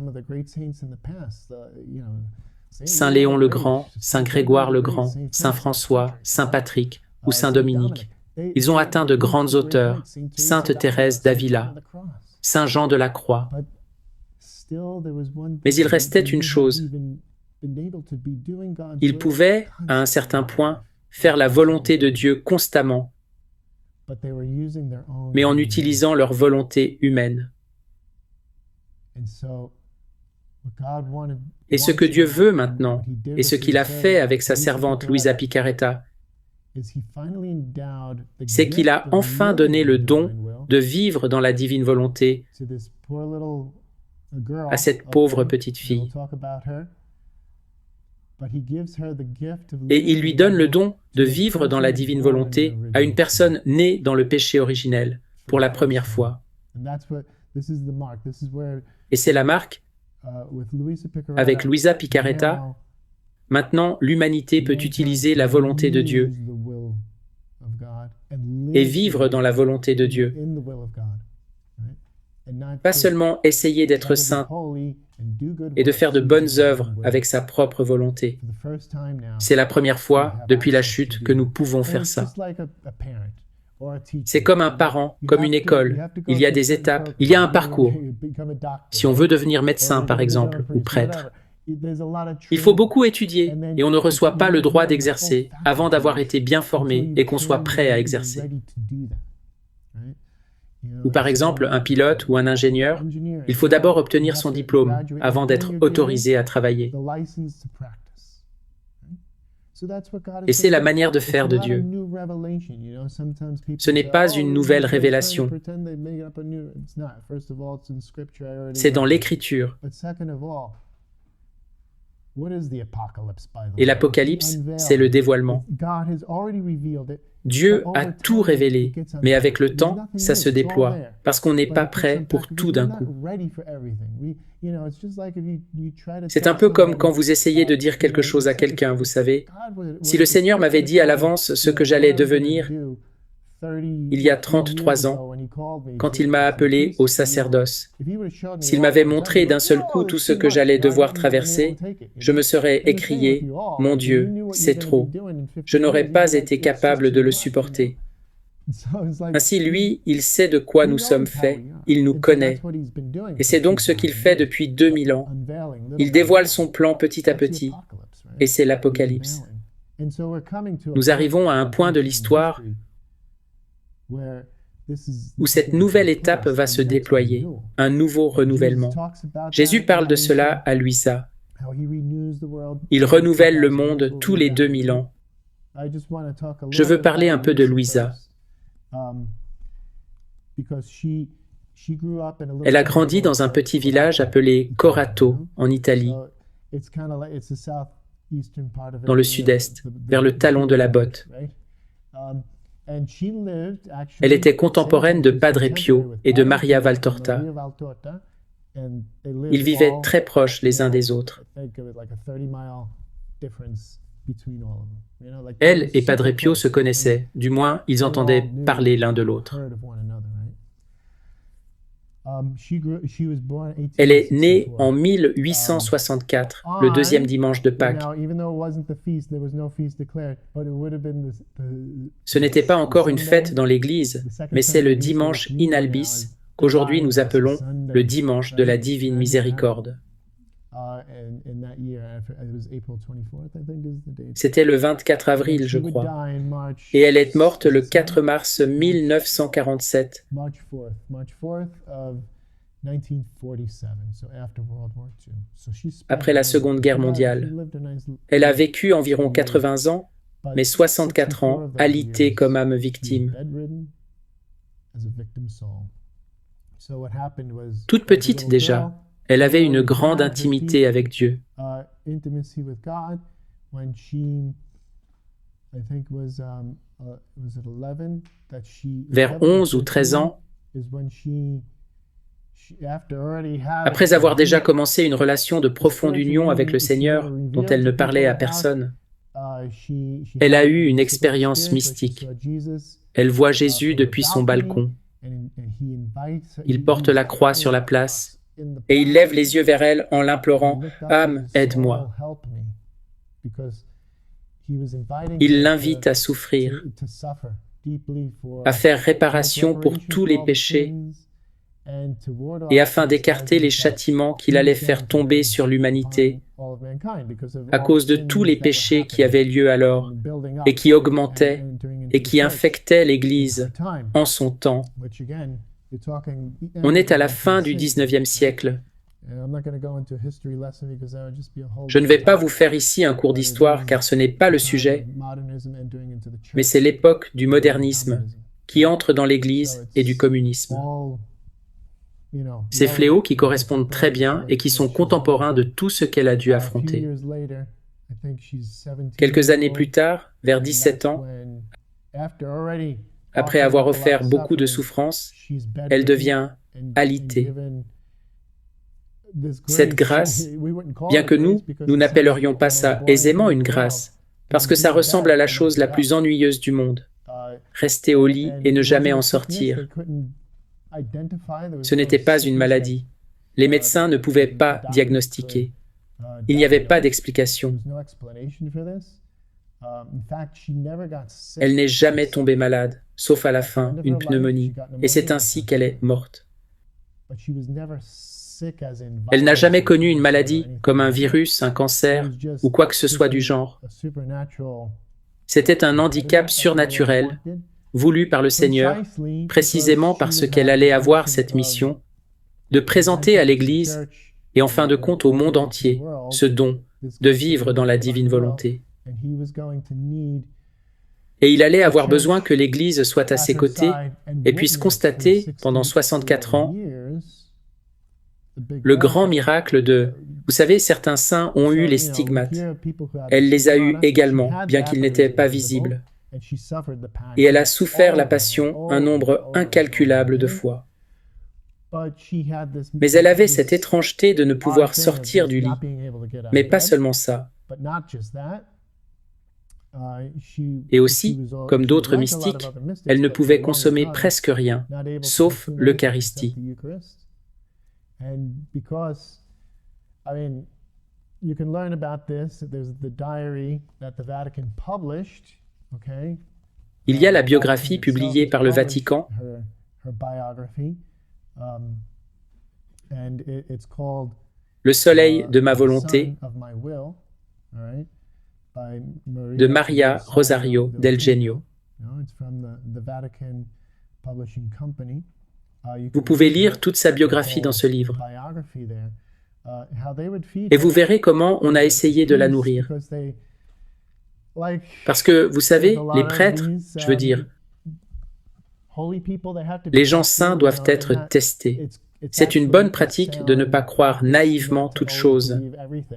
Saint Léon le Grand, Saint Grégoire le Grand, Saint François, Saint Patrick ou Saint Dominique. Ils ont atteint de grandes hauteurs, Sainte Thérèse d'Avila, Saint Jean de la Croix. Mais il restait une chose. Ils pouvaient, à un certain point, faire la volonté de Dieu constamment, mais en utilisant leur volonté humaine. Et ce que Dieu veut maintenant, et ce qu'il a fait avec sa servante Luisa Picaretta, c'est qu'il a enfin donné le don de vivre dans la divine volonté à cette pauvre petite fille. Et il lui donne le don de vivre dans la divine volonté à une personne née dans le péché originel, pour la première fois. Et c'est la marque. Avec Luisa Picaretta, maintenant l'humanité peut utiliser la volonté de Dieu et vivre dans la volonté de Dieu. Pas seulement essayer d'être saint et de faire de bonnes œuvres avec sa propre volonté. C'est la première fois depuis la chute que nous pouvons faire ça. C'est comme un parent, comme une école. Il y a des étapes, il y a un parcours. Si on veut devenir médecin, par exemple, ou prêtre, il faut beaucoup étudier et on ne reçoit pas le droit d'exercer avant d'avoir été bien formé et qu'on soit prêt à exercer. Ou par exemple, un pilote ou un ingénieur, il faut d'abord obtenir son diplôme avant d'être autorisé à travailler. Et c'est la manière de faire de Dieu. Ce n'est pas une nouvelle révélation. C'est dans l'Écriture. Et l'Apocalypse, c'est le dévoilement. Dieu a tout révélé, mais avec le temps, ça se déploie, parce qu'on n'est pas prêt pour tout d'un coup. C'est un peu comme quand vous essayez de dire quelque chose à quelqu'un, vous savez. Si le Seigneur m'avait dit à l'avance ce que j'allais devenir, il y a 33 ans, quand il m'a appelé au sacerdoce, s'il m'avait montré d'un seul coup tout ce que j'allais devoir traverser, je me serais écrié « Mon Dieu, c'est trop ». Je n'aurais pas été capable de le supporter. Ainsi, lui, il sait de quoi nous sommes faits, il nous connaît. Et c'est donc ce qu'il fait depuis 2000 ans. Il dévoile son plan petit à petit, et c'est l'Apocalypse. Nous arrivons à un point de l'histoire où cette nouvelle étape va se déployer, un nouveau renouvellement. Jésus parle de cela à Luisa. Il renouvelle le monde tous les 2000 ans. Je veux parler un peu de Luisa. Elle a grandi dans un petit village appelé Corato, en Italie, dans le sud-est, vers le talon de la botte. Elle était contemporaine de Padre Pio et de Maria Valtorta. Ils vivaient très proches les uns des autres. Elle et Padre Pio se connaissaient, du moins ils entendaient parler l'un de l'autre. Elle est née en 1864, le deuxième dimanche de Pâques. Ce n'était pas encore une fête dans l'Église, mais c'est le dimanche in albis qu'aujourd'hui nous appelons le dimanche de la Divine Miséricorde. C'était le 24 avril, je crois, et elle est morte le 4 mars 1947. Après la Seconde Guerre mondiale. Elle a vécu environ 80 ans, mais 64 ans alitée comme âme victime. Toute petite déjà, elle avait une grande intimité avec Dieu. Vers 11 ou 13 ans, après avoir déjà commencé une relation de profonde union avec le Seigneur dont elle ne parlait à personne, elle a eu une expérience mystique. Elle voit Jésus depuis son balcon. Il porte la croix sur la place et il lève les yeux vers elle en l'implorant « Âme, aide-moi ». Il l'invite à souffrir, à faire réparation pour tous les péchés et afin d'écarter les châtiments qu'il allait faire tomber sur l'humanité à cause de tous les péchés qui avaient lieu alors et qui augmentaient et qui infectaient l'Église en son temps. On est à la fin du XIXe siècle. Je ne vais pas vous faire ici un cours d'histoire car ce n'est pas le sujet, mais c'est l'époque du modernisme qui entre dans l'Église et du communisme. Ces fléaux qui correspondent très bien et qui sont contemporains de tout ce qu'elle a dû affronter. Quelques années plus tard, vers 17 ans, après avoir offert beaucoup de souffrances, elle devient alitée. Cette grâce, bien que nous n'appellerions pas ça aisément une grâce, parce que ça ressemble à la chose la plus ennuyeuse du monde, rester au lit et ne jamais en sortir. Ce n'était pas une maladie. Les médecins ne pouvaient pas diagnostiquer. Il n'y avait pas d'explication. Elle n'est jamais tombée malade, sauf à la fin, une pneumonie, et c'est ainsi qu'elle est morte. Elle n'a jamais connu une maladie comme un virus, un cancer ou quoi que ce soit du genre. C'était un handicap surnaturel, voulu par le Seigneur, précisément parce qu'elle allait avoir cette mission de présenter à l'Église et en fin de compte au monde entier ce don de vivre dans la divine volonté. Et il allait avoir besoin que l'Église soit à ses côtés et puisse constater, pendant 64 ans, le grand miracle de... Vous savez, certains saints ont eu les stigmates. Elle les a eus également, bien qu'ils n'étaient pas visibles. Et elle a souffert la passion un nombre incalculable de fois. Mais elle avait cette étrangeté de ne pouvoir sortir du lit. Mais pas seulement ça. Et aussi, comme d'autres mystiques, elle ne pouvait consommer presque rien, sauf l'Eucharistie. Il y a la biographie publiée par le Vatican Le soleil de ma volonté de Maria Rosario del Genio. Vous pouvez lire toute sa biographie dans ce livre. Et vous verrez comment on a essayé de la nourrir. Parce que, vous savez, les prêtres, je veux dire, Les gens saints doivent être testés. C'est une bonne pratique de ne pas croire naïvement toute chose.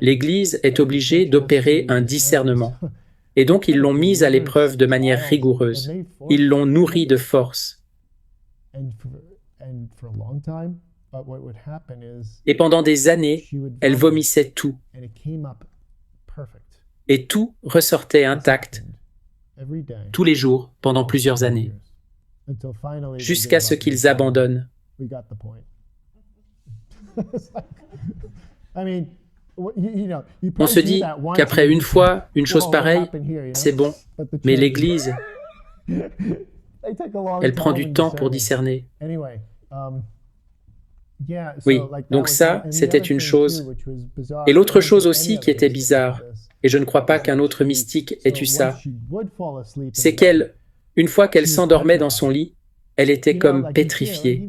L'Église est obligée d'opérer un discernement. Et donc ils l'ont mise à l'épreuve de manière rigoureuse. Ils l'ont nourrie de force. Et pendant des années, elle vomissait tout. Et tout ressortait intact, tous les jours, pendant plusieurs années, jusqu'à ce qu'ils abandonnent. On se dit qu'après une fois, une chose pareille, c'est bon. Mais l'Église, elle prend du temps pour discerner. Oui, donc ça, c'était une chose. Et l'autre chose aussi qui était bizarre, et je ne crois pas qu'un autre mystique ait eu ça, c'est qu'elle, une fois qu'elle s'endormait dans son lit, elle était comme pétrifiée.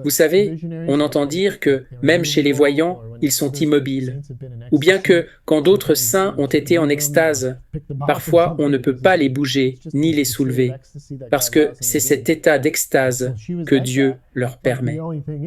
Vous savez, on entend dire que, même chez les voyants, ils sont immobiles. Ou bien que, quand d'autres saints ont été en extase, parfois on ne peut pas les bouger, ni les soulever, parce que c'est cet état d'extase que Dieu leur permet.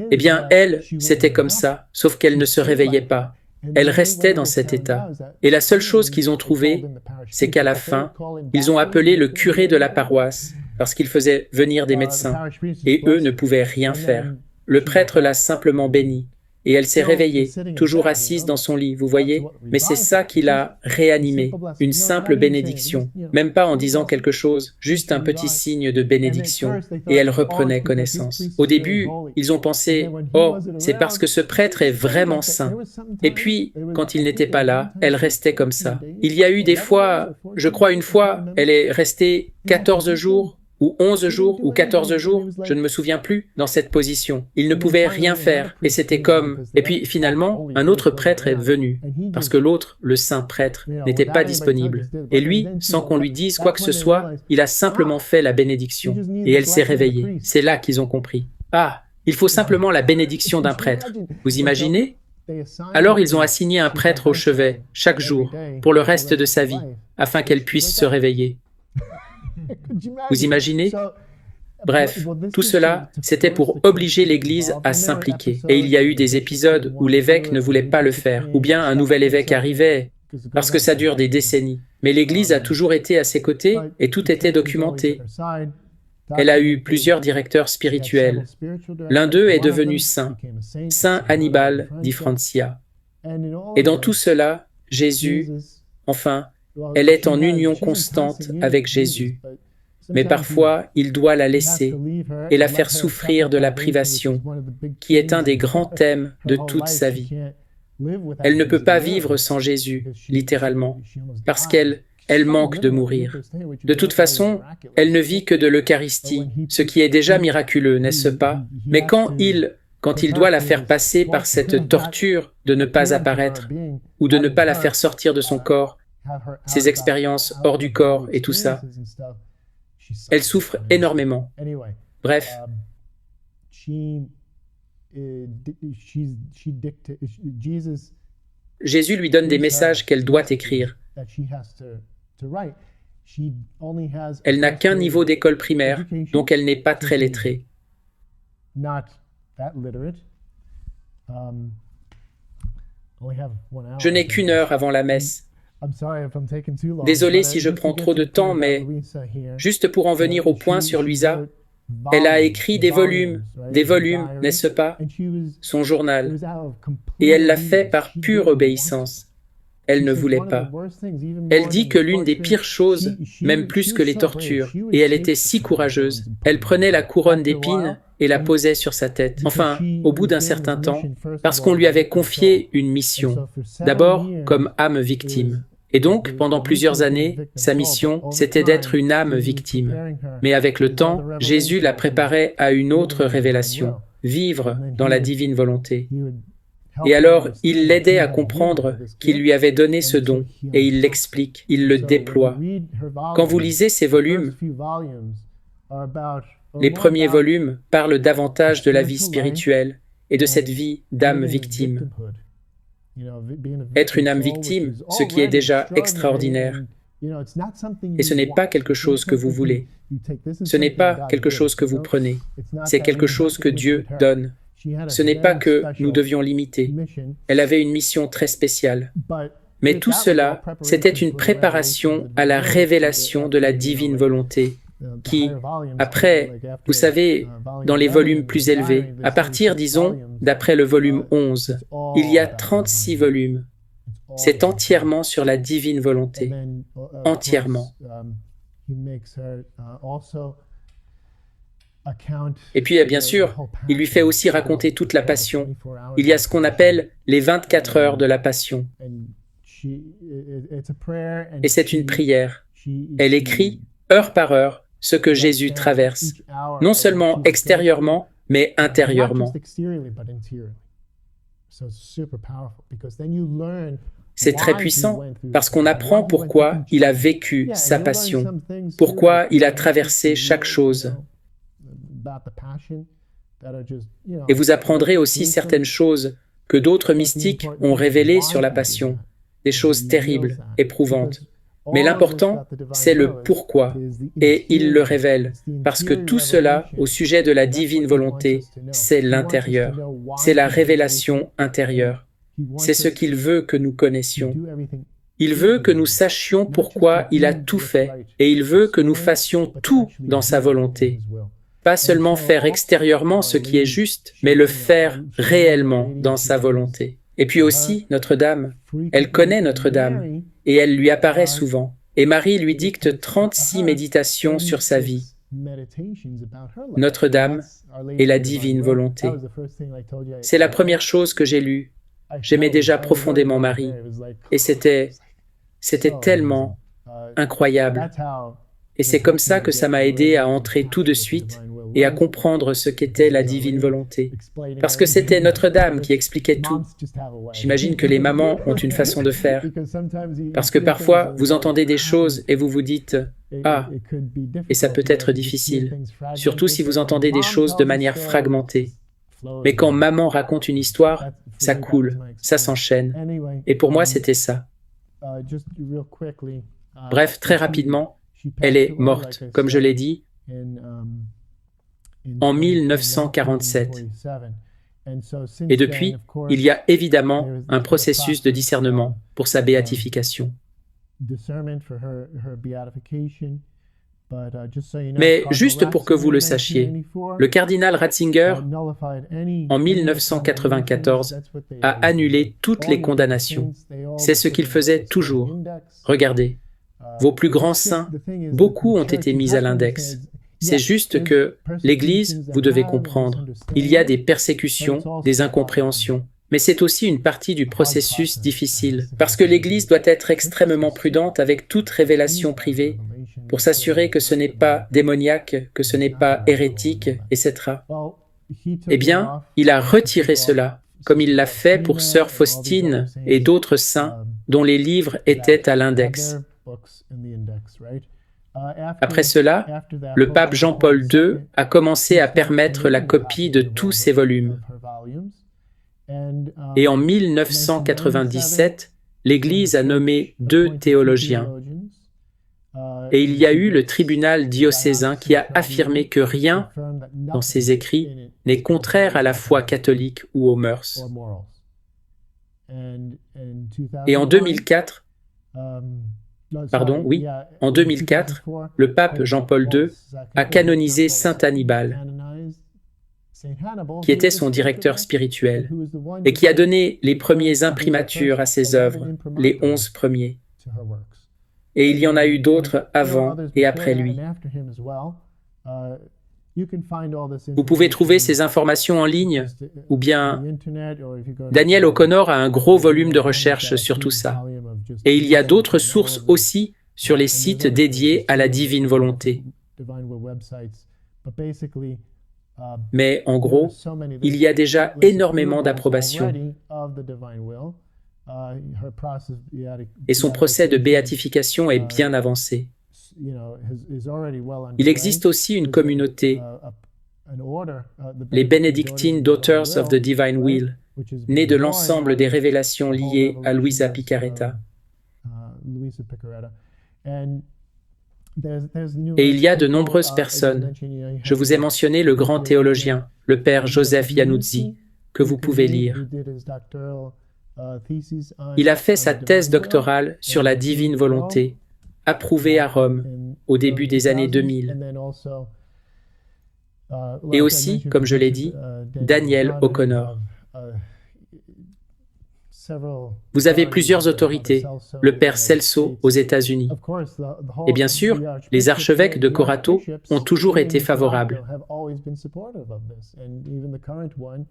Eh bien, elle, c'était comme ça, sauf qu'elle ne se réveillait pas. Elle restait dans cet état. Et la seule chose qu'ils ont trouvée, c'est qu'à la fin, ils ont appelé le curé de la paroisse, parce qu'il faisait venir des médecins, et eux ne pouvaient rien faire. Le prêtre l'a simplement bénie, et elle s'est réveillée, toujours assise dans son lit, vous voyez? Mais c'est ça qui l'a réanimée, une simple bénédiction, même pas en disant quelque chose, juste un petit signe de bénédiction, et elle reprenait connaissance. Au début, ils ont pensé « Oh, c'est parce que ce prêtre est vraiment saint ». Et puis, quand il n'était pas là, elle restait comme ça. Il y a eu des fois, je crois une fois, elle est restée 14 jours, ou 11 jours, ou 14 jours, je ne me souviens plus, dans cette position. Il ne pouvait rien faire, et c'était comme... Et puis finalement, un autre prêtre est venu, parce que l'autre, le saint prêtre, n'était pas disponible. Et lui, sans qu'on lui dise quoi que ce soit, il a simplement fait la bénédiction, et elle s'est réveillée. C'est là qu'ils ont compris. Ah, il faut simplement la bénédiction d'un prêtre. Vous imaginez ? Alors ils ont assigné un prêtre au chevet, chaque jour, pour le reste de sa vie, afin qu'elle puisse se réveiller. Vous imaginez? Bref, tout cela, c'était pour obliger l'Église à s'impliquer. Et il y a eu des épisodes où l'évêque ne voulait pas le faire, ou bien un nouvel évêque arrivait, parce que ça dure des décennies. Mais l'Église a toujours été à ses côtés, et tout était documenté. Elle a eu plusieurs directeurs spirituels. L'un d'eux est devenu saint, Saint Hannibal di Francia. Et dans tout cela, Jésus, enfin, elle est en union constante avec Jésus. Mais parfois, il doit la laisser et la faire souffrir de la privation, qui est un des grands thèmes de toute sa vie. Elle ne peut pas vivre sans Jésus, littéralement, parce qu'elle manque de mourir. De toute façon, elle ne vit que de l'Eucharistie, ce qui est déjà miraculeux, n'est-ce pas? Mais quand il doit la faire passer par cette torture de ne pas apparaître, ou de ne pas la faire sortir de son corps, ses expériences hors du corps et tout ça, elle souffre énormément. Bref. Jésus lui donne des messages qu'elle doit écrire. Elle n'a qu'un niveau d'école primaire, donc elle n'est pas très lettrée. Je n'ai qu'une heure avant la messe. Désolé si je prends trop de temps, mais juste pour en venir au point sur Luisa, elle a écrit des volumes, n'est-ce pas? Son journal. Et elle l'a fait par pure obéissance. Elle ne voulait pas. Elle dit que l'une des pires choses, même plus que les tortures, et elle était si courageuse, elle prenait la couronne d'épines et la posait sur sa tête. Enfin, au bout d'un certain temps, parce qu'on lui avait confié une mission. D'abord, comme âme victime. Et donc, pendant plusieurs années, sa mission, c'était d'être une âme victime. Mais avec le temps, Jésus la préparait à une autre révélation, vivre dans la divine volonté. Et alors, il l'aidait à comprendre qu'il lui avait donné ce don, et il l'explique, il le déploie. Quand vous lisez ces volumes, les premiers volumes parlent davantage de la vie spirituelle et de cette vie d'âme victime. Être une âme victime, ce qui est déjà extraordinaire, Et ce n'est pas quelque chose que vous voulez. Ce n'est pas quelque chose que vous prenez. C'est quelque chose que Dieu donne. Ce n'est pas que nous devions l'imiter. Elle avait une mission très spéciale. Mais tout cela, c'était une préparation à la révélation de la divine volonté qui, après, vous savez, dans les volumes plus élevés, à partir, disons, d'après le volume 11, il y a 36 volumes. C'est entièrement sur la divine volonté. Entièrement. Et puis, bien sûr, il lui fait aussi raconter toute la passion. Il y a ce qu'on appelle les 24 heures de la passion. Et c'est une prière. Elle écrit, heure par heure, ce que Jésus traverse, non seulement extérieurement, mais intérieurement. C'est très puissant, parce qu'on apprend pourquoi il a vécu sa passion, pourquoi il a traversé chaque chose. Et vous apprendrez aussi certaines choses que d'autres mystiques ont révélées sur la passion, des choses terribles, éprouvantes. Mais l'important, c'est le pourquoi, et il le révèle, parce que tout cela, au sujet de la divine volonté, c'est l'intérieur, c'est la révélation intérieure. C'est ce qu'il veut que nous connaissions. Il veut que nous sachions pourquoi il a tout fait, et il veut que nous fassions tout dans sa volonté. Pas seulement faire extérieurement ce qui est juste, mais le faire réellement dans sa volonté. Et puis aussi, Notre-Dame, elle connaît Notre-Dame, et elle lui apparaît souvent. Et Marie lui dicte 36 méditations sur sa vie. Notre-Dame et la divine volonté. C'est la première chose que j'ai lue. J'aimais déjà profondément Marie, et c'était tellement incroyable. Et c'est comme ça que ça m'a aidé à entrer tout de suite et à comprendre ce qu'était la divine volonté. Parce que c'était Notre-Dame qui expliquait tout. J'imagine que les mamans ont une façon de faire. Parce que parfois, vous entendez des choses et vous vous dites « Ah !» et ça peut être difficile. Surtout si vous entendez des choses de manière fragmentée. Mais quand maman raconte une histoire, ça coule, ça s'enchaîne. Et pour moi, c'était ça. Bref, très rapidement, elle est morte, comme je l'ai dit, en 1947. Et depuis, il y a évidemment un processus de discernement pour sa béatification. Mais juste pour que vous le sachiez, le cardinal Ratzinger, en 1994, a annulé toutes les condamnations. C'est ce qu'il faisait toujours. Regardez, vos plus grands saints, beaucoup ont été mis à l'index. C'est juste que l'Église, vous devez comprendre, il y a des persécutions, des incompréhensions. Mais c'est aussi une partie du processus difficile, parce que l'Église doit être extrêmement prudente avec toute révélation privée, pour s'assurer que ce n'est pas démoniaque, que ce n'est pas hérétique, etc. Eh bien, il a retiré cela, comme il l'a fait pour sœur Faustine et d'autres saints dont les livres étaient à l'index. Après cela, le pape Jean-Paul II a commencé à permettre la copie de tous ces volumes. Et en 1997, l'Église a nommé 2 théologiens. Et il y a eu le tribunal diocésain qui a affirmé que rien dans ces écrits n'est contraire à la foi catholique ou aux mœurs. Et en 2004, le pape Jean-Paul II a canonisé Saint Hannibal, qui était son directeur spirituel, et qui a donné les premiers imprimatures à ses œuvres, les 11 premiers. Et il y en a eu d'autres avant et après lui. Vous pouvez trouver ces informations en ligne, ou bien Daniel O'Connor a un gros volume de recherche sur tout ça. Et il y a d'autres sources aussi sur les sites dédiés à la divine volonté. Mais en gros, il y a déjà énormément d'approbation. Et son procès de béatification est bien avancé. Il existe aussi une communauté, les Benedictine Daughters of the Divine Will, nées de l'ensemble des révélations liées à Luisa Picarretta. Et il y a de nombreuses personnes. Je vous ai mentionné le grand théologien, le père Joseph Yanouzzi, que vous pouvez lire. Il a fait sa thèse doctorale sur la divine volonté, approuvée à Rome, au début des années 2000. Et aussi, comme je l'ai dit, Daniel O'Connor. Vous avez plusieurs autorités, le père Celso aux États-Unis. Et bien sûr, les archevêques de Corato ont toujours été favorables.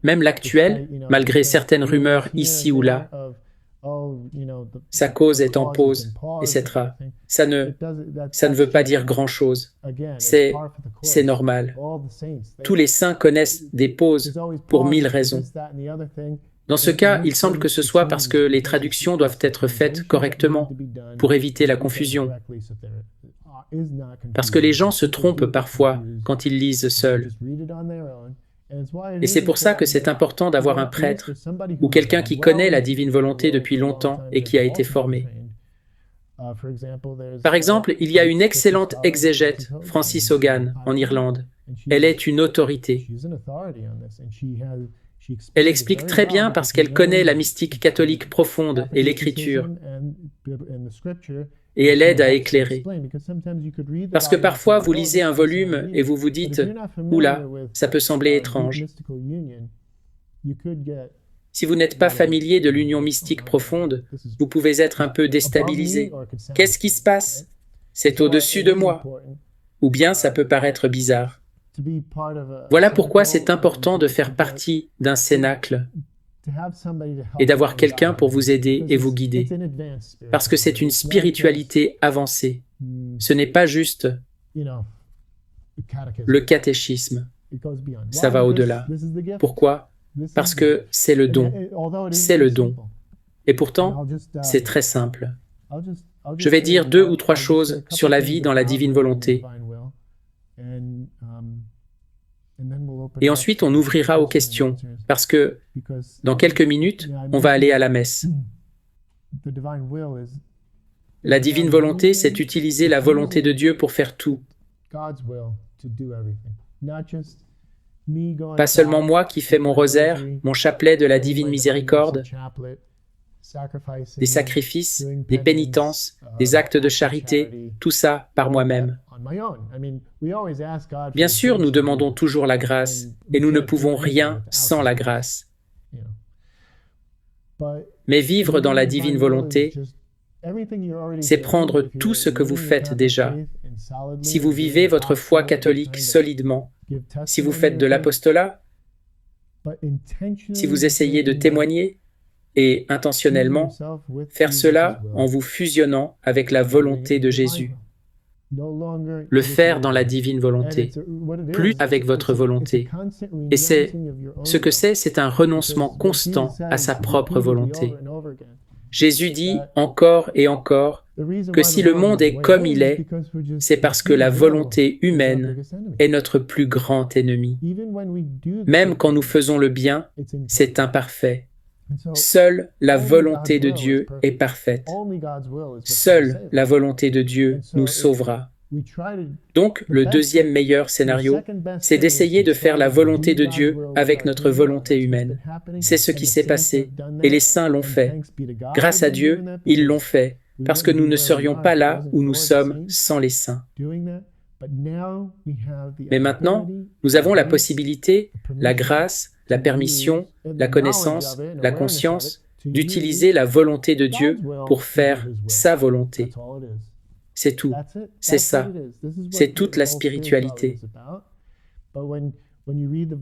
Même l'actuel, malgré certaines rumeurs ici ou là, sa cause est en pause, etc. Ça ne veut pas dire grand-chose. C'est normal. Tous les saints connaissent des pauses pour 1000 raisons. Dans ce cas, il semble que ce soit parce que les traductions doivent être faites correctement pour éviter la confusion. Parce que les gens se trompent parfois quand ils lisent seuls. Et c'est pour ça que c'est important d'avoir un prêtre ou quelqu'un qui connaît la divine volonté depuis longtemps et qui a été formé. Par exemple, il y a une excellente exégète, Francis Hogan, en Irlande. Elle est une autorité. Elle explique très bien parce qu'elle connaît la mystique catholique profonde et l'écriture. Et elle aide à éclairer. Parce que parfois, vous lisez un volume et vous vous dites « Oula, ça peut sembler étrange ». Si vous n'êtes pas familier de l'union mystique profonde, vous pouvez être un peu déstabilisé. Qu'est-ce qui se passe? C'est au-dessus de moi. Ou bien ça peut paraître bizarre. Voilà pourquoi c'est important de faire partie d'un cénacle et d'avoir quelqu'un pour vous aider et vous guider. Parce que c'est une spiritualité avancée. Ce n'est pas juste le catéchisme. Ça va au-delà. Pourquoi? Parce que c'est le don. C'est le don. Et pourtant, c'est très simple. Je vais dire 2 ou 3 choses sur la vie dans la divine volonté. Et ensuite, on ouvrira aux questions, parce que dans quelques minutes, on va aller à la messe. La divine volonté, c'est utiliser la volonté de Dieu pour faire tout. Pas seulement moi qui fais mon rosaire, mon chapelet de la divine miséricorde, des sacrifices, des pénitences, des actes de charité, tout ça par moi-même. Bien sûr, nous demandons toujours la grâce, et nous ne pouvons rien sans la grâce. Mais vivre dans la divine volonté, c'est prendre tout ce que vous faites déjà. Si vous vivez votre foi catholique solidement, si vous faites de l'apostolat, si vous essayez de témoigner, et intentionnellement, faire cela en vous fusionnant avec la volonté de Jésus. Le faire dans la divine volonté, plus avec votre volonté. Et ce que c'est un renoncement constant à sa propre volonté. Jésus dit encore et encore que si le monde est comme il est, c'est parce que la volonté humaine est notre plus grand ennemi. Même quand nous faisons le bien, c'est imparfait. Seule la volonté de Dieu est parfaite. Seule la volonté de Dieu nous sauvera. Donc, le deuxième meilleur scénario, c'est d'essayer de faire la volonté de Dieu avec notre volonté humaine. C'est ce qui s'est passé, et les saints l'ont fait. Grâce à Dieu, ils l'ont fait, parce que nous ne serions pas là où nous sommes sans les saints. Mais maintenant, nous avons la possibilité, la grâce, la permission, la connaissance, la conscience d'utiliser la volonté de Dieu pour faire sa volonté. C'est tout. C'est ça. C'est toute la spiritualité.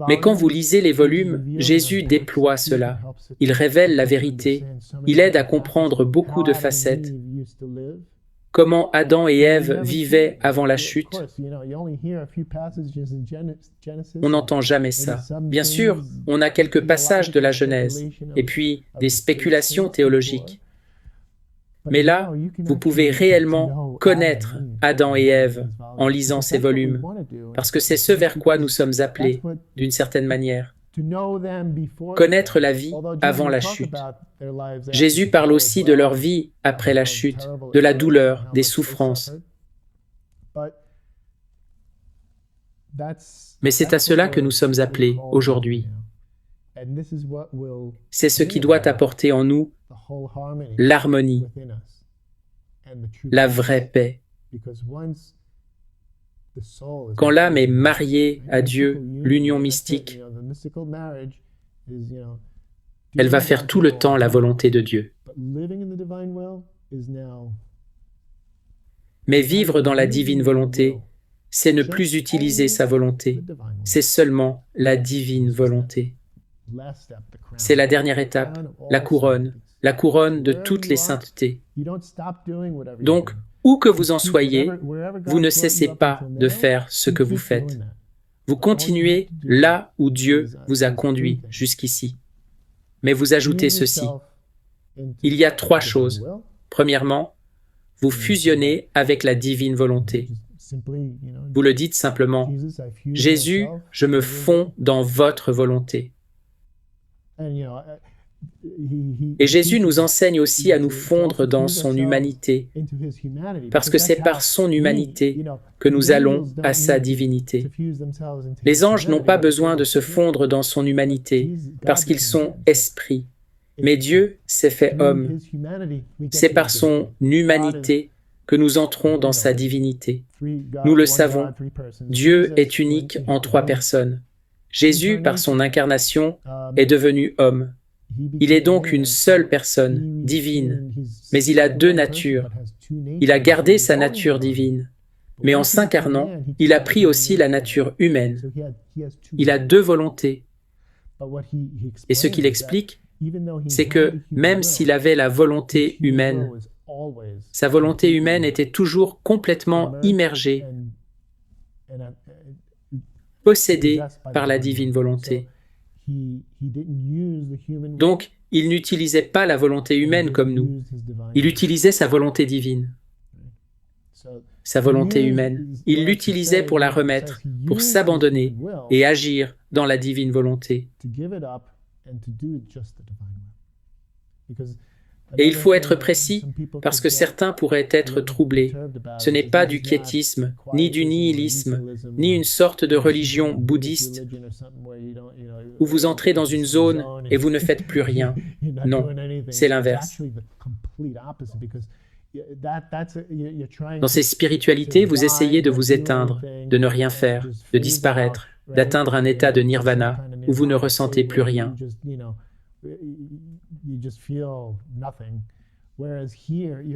Mais quand vous lisez les volumes, Jésus déploie cela. Il révèle la vérité. Il aide à comprendre beaucoup de facettes. Comment Adam et Ève vivaient avant la chute. On n'entend jamais ça. Bien sûr, on a quelques passages de la Genèse, et puis des spéculations théologiques. Mais là, vous pouvez réellement connaître Adam et Ève en lisant ces volumes, parce que c'est ce vers quoi nous sommes appelés, d'une certaine manière. Connaître la vie avant la chute. Jésus parle aussi de leur vie après la chute, de la douleur, des souffrances. Mais c'est à cela que nous sommes appelés aujourd'hui. C'est ce qui doit apporter en nous l'harmonie, la vraie paix. Quand l'âme est mariée à Dieu, l'union mystique, elle va faire tout le temps la volonté de Dieu. Mais vivre dans la divine volonté, c'est ne plus utiliser sa volonté, c'est seulement la divine volonté. C'est la dernière étape, la couronne de toutes les saintetés. Donc, où que vous en soyez, vous ne cessez pas de faire ce que vous faites. Vous continuez là où Dieu vous a conduit jusqu'ici. Mais vous ajoutez ceci. Il y a 3 choses. Premièrement, vous fusionnez avec la divine volonté. Vous le dites simplement, « Jésus, je me fonds dans votre volonté. » Et Jésus nous enseigne aussi à nous fondre dans son humanité, parce que c'est par son humanité que nous allons à sa divinité. Les anges n'ont pas besoin de se fondre dans son humanité, parce qu'ils sont esprits. Mais Dieu s'est fait homme. C'est par son humanité que nous entrons dans sa divinité. Nous le savons, Dieu est unique en 3 personnes. Jésus, par son incarnation, est devenu homme. Il est donc une seule personne, divine, mais il a 2 natures. Il a gardé sa nature divine, mais en s'incarnant, il a pris aussi la nature humaine. Il a 2 volontés. Et ce qu'il explique, c'est que même s'il avait la volonté humaine, sa volonté humaine était toujours complètement immergée, possédée par la divine volonté. Donc, il n'utilisait pas la volonté humaine comme nous. Il utilisait sa volonté divine. Sa volonté humaine. Il l'utilisait pour la remettre, pour s'abandonner et agir dans la divine volonté. Et il faut être précis, parce que certains pourraient être troublés. Ce n'est pas du quiétisme, ni du nihilisme, ni une sorte de religion bouddhiste, où vous entrez dans une zone et vous ne faites plus rien. Non, c'est l'inverse. Dans ces spiritualités, vous essayez de vous éteindre, de ne rien faire, de disparaître, d'atteindre un état de nirvana, où vous ne ressentez plus rien.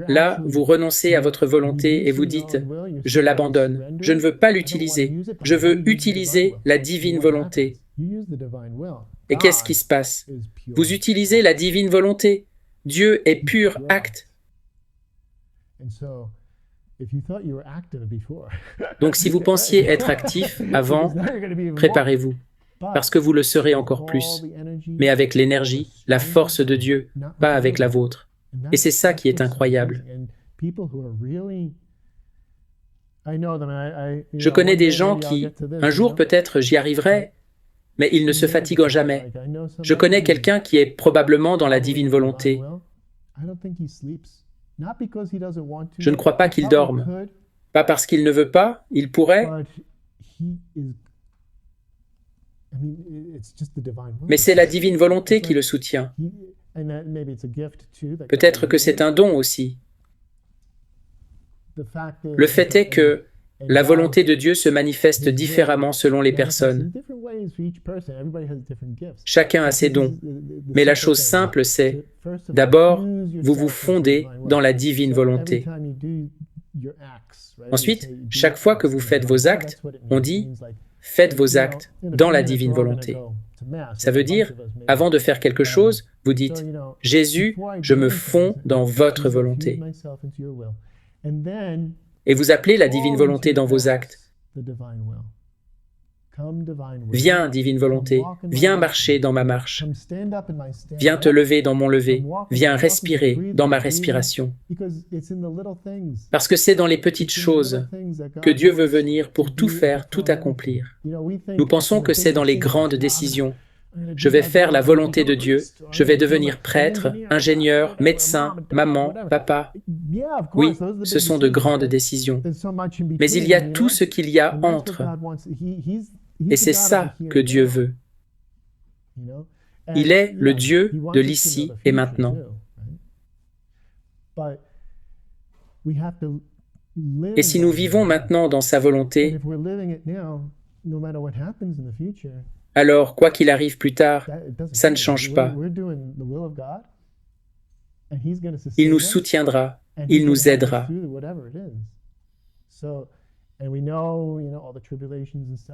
Là, vous renoncez à votre volonté et vous dites « Je l'abandonne, je ne veux pas l'utiliser, je veux utiliser la divine volonté. » Et qu'est-ce qui se passe? Vous utilisez la divine volonté. Dieu est pur acte. Donc si vous pensiez être actif avant, préparez-vous, parce que vous le serez encore plus, mais avec l'énergie, la force de Dieu, pas avec la vôtre. Et c'est ça qui est incroyable. Je connais des gens qui, un jour peut-être j'y arriverai, mais ils ne se fatiguent jamais. Je connais quelqu'un qui est probablement dans la divine volonté. Je ne crois pas qu'il dorme. Pas parce qu'il ne veut pas, il pourrait, mais c'est la divine volonté qui le soutient. Peut-être que c'est un don aussi. Le fait est que la volonté de Dieu se manifeste différemment selon les personnes. Chacun a ses dons. Mais la chose simple, c'est, d'abord, vous vous fondez dans la divine volonté. Ensuite, chaque fois que vous faites vos actes, on dit « faites vos actes dans la divine volonté ». Ça veut dire, avant de faire quelque chose, vous dites « Jésus, je me fonds dans votre volonté ». Et vous appelez la divine volonté dans vos actes. Viens, divine volonté, viens marcher dans ma marche. Viens te lever dans mon lever. Viens respirer dans ma respiration. Parce que c'est dans les petites choses que Dieu veut venir pour tout faire, tout accomplir. Nous pensons que c'est dans les grandes décisions, Je vais faire la volonté de Dieu, je vais devenir prêtre, ingénieur, médecin, maman, papa. Oui, ce sont de grandes décisions. Mais il y a tout ce qu'il y a entre. Et c'est ça que Dieu veut. Il est le Dieu de l'ici et maintenant. Et si nous vivons maintenant dans sa volonté, alors quoi qu'il arrive plus tard, ça ne change pas. Il nous soutiendra, il nous aidera.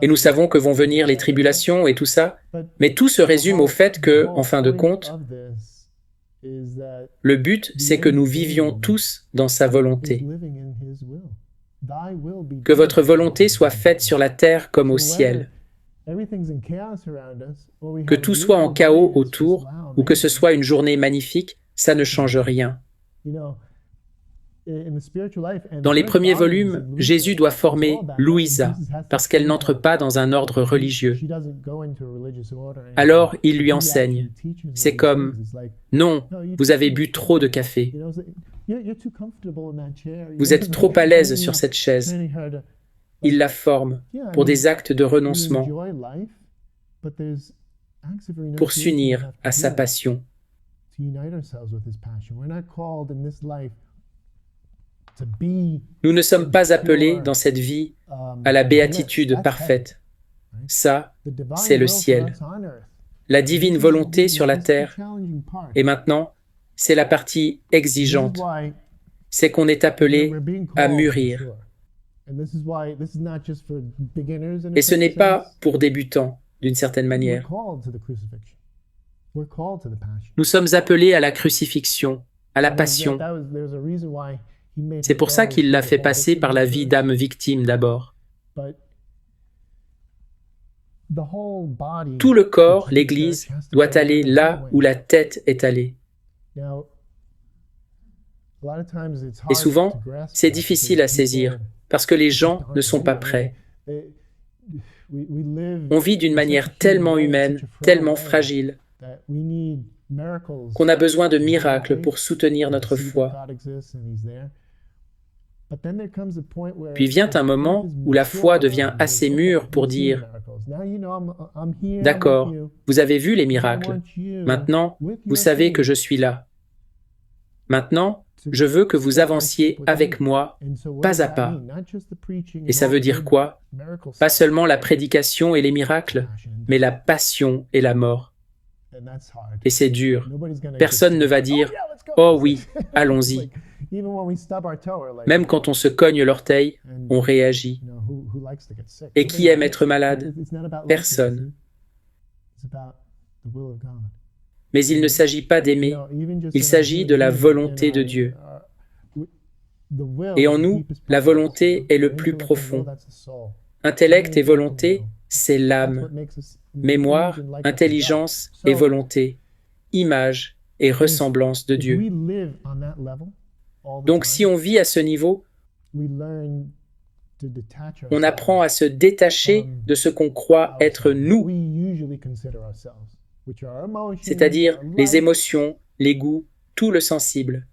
Et nous savons que vont venir les tribulations et tout ça, mais tout se résume au fait que, en fin de compte, le but, c'est que nous vivions tous dans sa volonté. Que votre volonté soit faite sur la terre comme au ciel. Que tout soit en chaos autour, ou que ce soit une journée magnifique, ça ne change rien. Dans les premiers volumes, Jésus doit former Louisa, parce qu'elle n'entre pas dans un ordre religieux. Alors, il lui enseigne. C'est comme, non, vous avez bu trop de café. Vous êtes trop à l'aise sur cette chaise. Il la forme pour des actes de renoncement, pour s'unir à sa passion. Nous ne sommes pas appelés dans cette vie à la béatitude parfaite. Ça, c'est le ciel. La divine volonté sur la terre. Et maintenant, c'est la partie exigeante. C'est qu'on est appelé à mûrir. Et ce n'est pas pour débutants, d'une certaine manière. Nous sommes appelés à la crucifixion, à la passion. C'est pour ça qu'il l'a fait passer par la vie d'âme victime d'abord. Tout le corps, l'Église, doit aller là où la tête est allée. Et souvent, c'est difficile à saisir, parce que les gens ne sont pas prêts. On vit d'une manière tellement humaine, tellement fragile, qu'on a besoin de miracles pour soutenir notre foi. Puis vient un moment où la foi devient assez mûre pour dire « D'accord, vous avez vu les miracles. Maintenant, vous savez que je suis là. Maintenant, je veux que vous avanciez avec moi, pas à pas. » Et ça veut dire quoi? Pas seulement la prédication et les miracles, mais la passion et la mort. Et c'est dur. Personne ne va dire « Oh oui, allons-y ». Même quand on se cogne l'orteil, on réagit. Et qui aime être malade? Personne. Mais il ne s'agit pas d'aimer, il s'agit de la volonté de Dieu. Et en nous, la volonté est le plus profond. Intellect et volonté, c'est l'âme. Mémoire, intelligence et volonté. Image et ressemblance de Dieu. Donc si on vit à ce niveau, on apprend à se détacher de ce qu'on croit être nous, c'est-à-dire les émotions, les goûts, tout le sensible.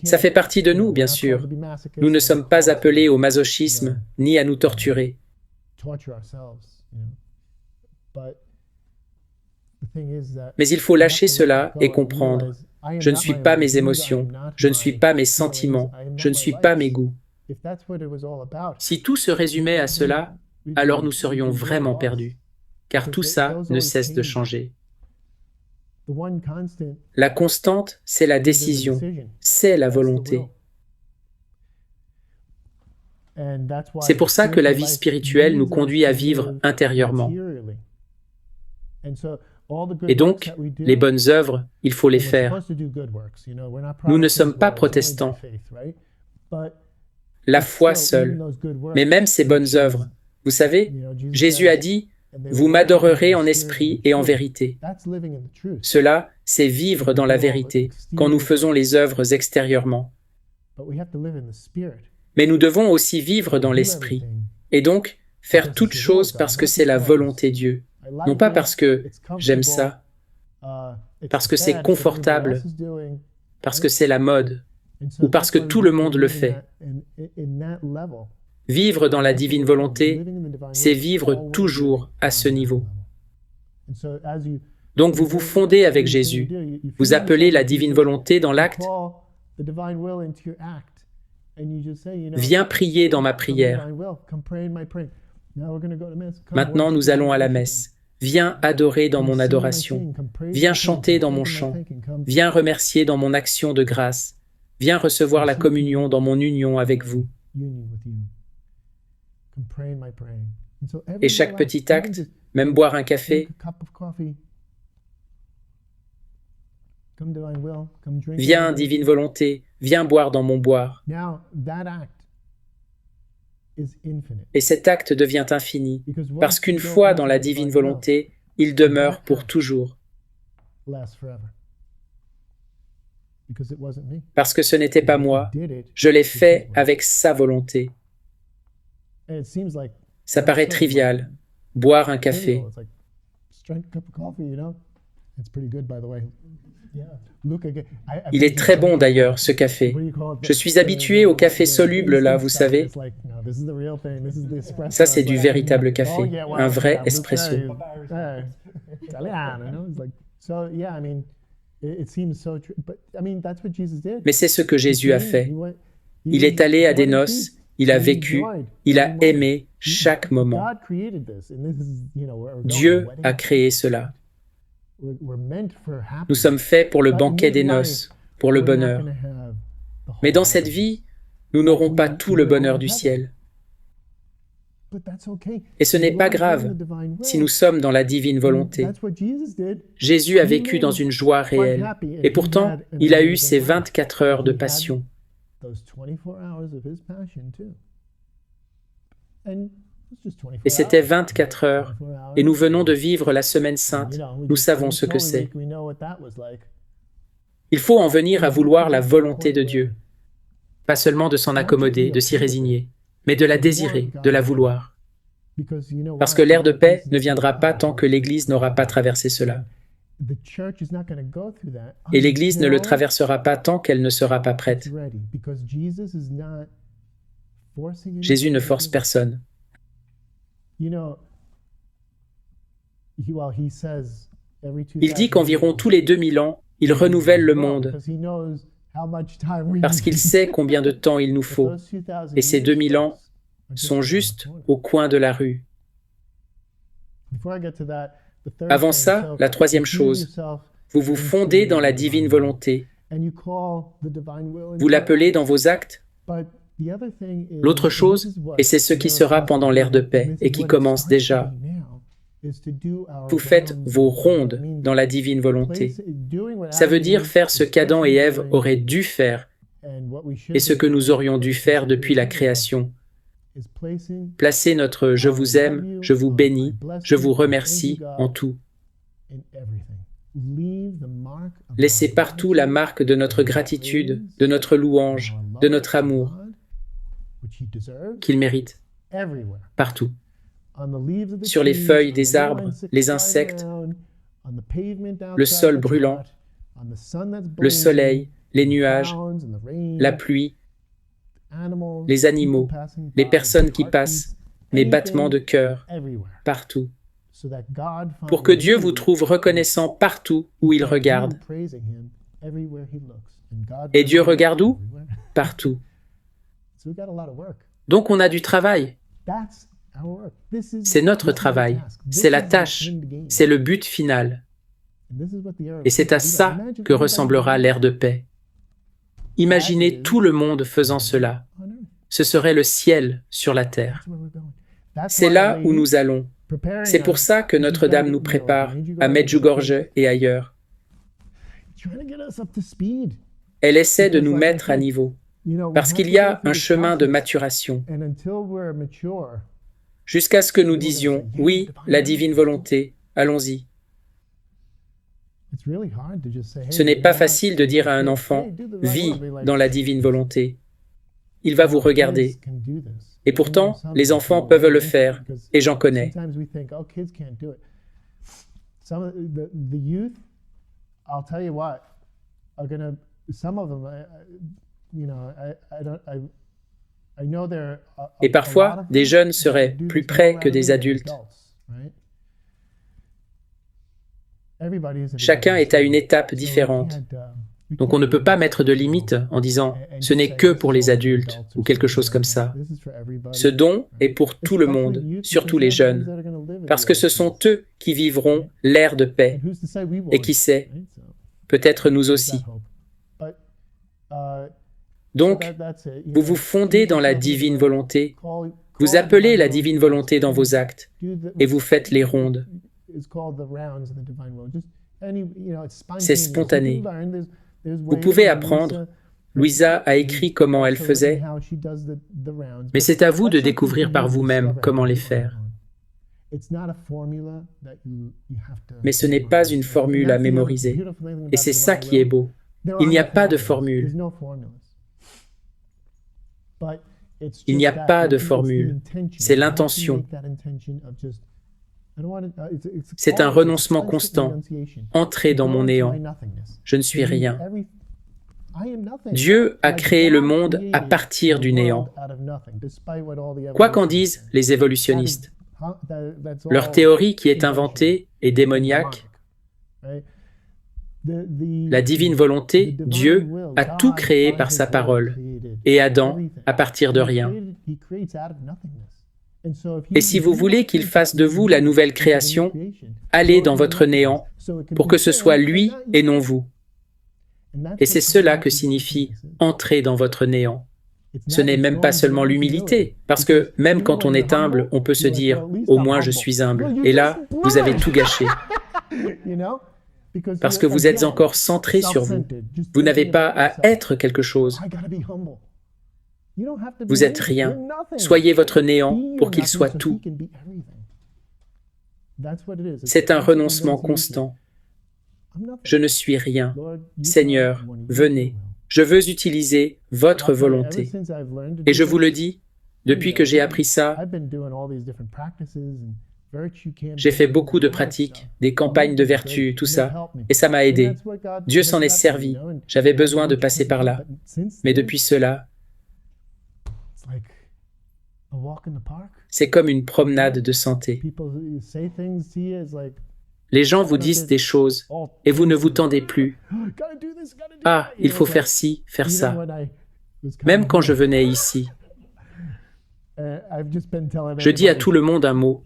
Ça fait partie de nous, bien sûr. Nous ne sommes pas appelés au masochisme, ni à nous torturer. Mais il faut lâcher cela et comprendre. Je ne suis pas mes émotions, je ne suis pas mes sentiments, je ne suis pas mes goûts. Si tout se résumait à cela, alors nous serions vraiment perdus, car tout ça ne cesse de changer. La constante, c'est la décision, c'est la volonté. C'est pour ça que la vie spirituelle nous conduit à vivre intérieurement. Et donc, les bonnes œuvres, il faut les faire. Nous ne sommes pas protestants. La foi seule. Mais même ces bonnes œuvres. Vous savez, Jésus a dit « Vous m'adorerez en esprit et en vérité ». Cela, c'est vivre dans la vérité, quand nous faisons les œuvres extérieurement. Mais nous devons aussi vivre dans l'esprit. Et donc, Faire toute chose parce que c'est la volonté de Dieu. Non pas parce que j'aime ça, parce que c'est confortable, parce que c'est la mode, ou parce que tout le monde le fait. Vivre dans la divine volonté, c'est vivre toujours à ce niveau. Donc vous vous fondez avec Jésus, vous appelez la divine volonté dans l'acte. Viens prier dans ma prière. Maintenant nous allons à la messe. Viens adorer dans mon adoration. Viens chanter dans mon chant. Viens remercier dans mon action de grâce. Viens recevoir la communion dans mon union avec vous. Et chaque petit acte, même boire un café, viens, divine volonté, viens boire dans mon boire. Et cet acte devient infini, parce qu'une fois dans la divine volonté, il demeure pour toujours. Parce que ce n'était pas moi, je l'ai fait avec sa volonté. Ça paraît trivial, boire un café. Il est très bon d'ailleurs, ce café. Je suis habitué au café soluble là, vous savez. Ça, c'est du véritable café, un vrai espresso. Mais c'est ce que Jésus a fait. Il est allé à des noces, il a vécu, il a aimé chaque moment. Dieu a créé cela. Nous sommes faits pour le banquet des noces, pour le bonheur. Mais dans cette vie, nous n'aurons pas tout le bonheur du ciel. Et ce n'est pas grave si nous sommes dans la divine volonté. Jésus a vécu dans une joie réelle, et pourtant, il a eu ses 24 heures de passion. Et c'était 24 heures, et nous venons de vivre la semaine sainte, nous savons ce que c'est. Il faut en venir à vouloir la volonté de Dieu, pas seulement de s'en accommoder, de s'y résigner, mais de la désirer, de la vouloir. Parce que l'ère de paix ne viendra pas tant que l'Église n'aura pas traversé cela. Et l'Église ne le traversera pas tant qu'elle ne sera pas prête. Jésus ne force personne. Il dit qu'environ tous les 2000 ans, il renouvelle le monde, parce qu'il sait combien de temps il nous faut. Et ces 2000 ans sont juste au coin de la rue. Avant ça, la troisième chose, vous vous fondez dans la divine volonté. Vous l'appelez dans vos actes. L'autre chose, et c'est ce qui sera pendant l'ère de paix, et qui commence déjà, vous faites vos rondes dans la divine volonté. Ça veut dire faire ce qu'Adam et Ève auraient dû faire, et ce que nous aurions dû faire depuis la création. Placer notre « je vous aime, je vous bénis, je vous remercie » en tout. Laissez partout la marque de notre gratitude, de notre louange, de notre amour, qu'il mérite, partout. Sur les feuilles des arbres, les insectes, le sol brûlant, le soleil, les nuages, la pluie, les animaux, les personnes qui passent, mes battements de cœur, partout. Pour que Dieu vous trouve reconnaissant partout où il regarde. Et Dieu regarde où? Partout. Donc on a du travail. C'est notre travail, c'est la tâche, c'est le but final. Et c'est à ça que ressemblera l'ère de paix. Imaginez tout le monde faisant cela. Ce serait le ciel sur la terre. C'est là où nous allons. C'est pour ça que Notre-Dame nous prépare à Medjugorje et ailleurs. Elle essaie de nous mettre à niveau, parce qu'il y a un chemin de maturation. Jusqu'à ce que nous disions, oui, la divine volonté, allons-y. Ce n'est pas facile de dire à un enfant, vis dans la divine volonté. Il va vous regarder, Et pourtant, les enfants peuvent le faire, et j'en connais. Et parfois, des jeunes seraient plus près que des adultes. Chacun est à une étape différente. Donc on ne peut pas mettre de limite en disant « ce n'est que pour les adultes » ou quelque chose comme ça. Ce don est pour tout le monde, surtout les jeunes, parce que ce sont eux qui vivront l'ère de paix. Et qui sait, peut-être nous aussi. Donc, vous vous fondez dans la divine volonté, vous appelez la divine volonté dans vos actes, et vous faites les rondes. C'est spontané. Vous pouvez apprendre. Louisa a écrit comment elle faisait, mais c'est à vous de découvrir par vous-même comment les faire. Mais ce n'est pas une formule à mémoriser. Et c'est ça qui est beau. Il n'y a pas de formule. Il n'y a pas de formule. C'est l'intention. C'est un renoncement constant. Entrez dans mon néant. Je ne suis rien. Dieu a créé le monde à partir du néant. Quoi qu'en disent les évolutionnistes, leur théorie qui est inventée est démoniaque. La divine volonté, Dieu, a tout créé par sa parole, et Adam à partir de rien. Et si vous voulez qu'il fasse de vous la nouvelle création, allez dans votre néant pour que ce soit lui et non vous. Et c'est cela que signifie « entrer dans votre néant ». Ce n'est même pas seulement l'humilité, parce que même quand on est humble, on peut se dire « au moins je suis humble ». Et là, vous avez tout gâché. Parce que vous êtes encore centré sur vous. Vous n'avez pas à être quelque chose. Vous êtes rien. Soyez votre néant pour qu'il soit tout. C'est un renoncement constant. Je ne suis rien. Seigneur, venez. Je veux utiliser votre volonté. Et je vous le dis, depuis que j'ai appris ça, j'ai fait beaucoup de pratiques, des campagnes de vertu, tout ça, et ça m'a aidé. Dieu s'en est servi. J'avais besoin de passer par là. Mais depuis cela, c'est comme une promenade de santé. Les gens vous disent des choses et vous ne vous tendez plus. Ah, il faut faire ci, faire ça. Même quand je venais ici, je dis à tout le monde un mot,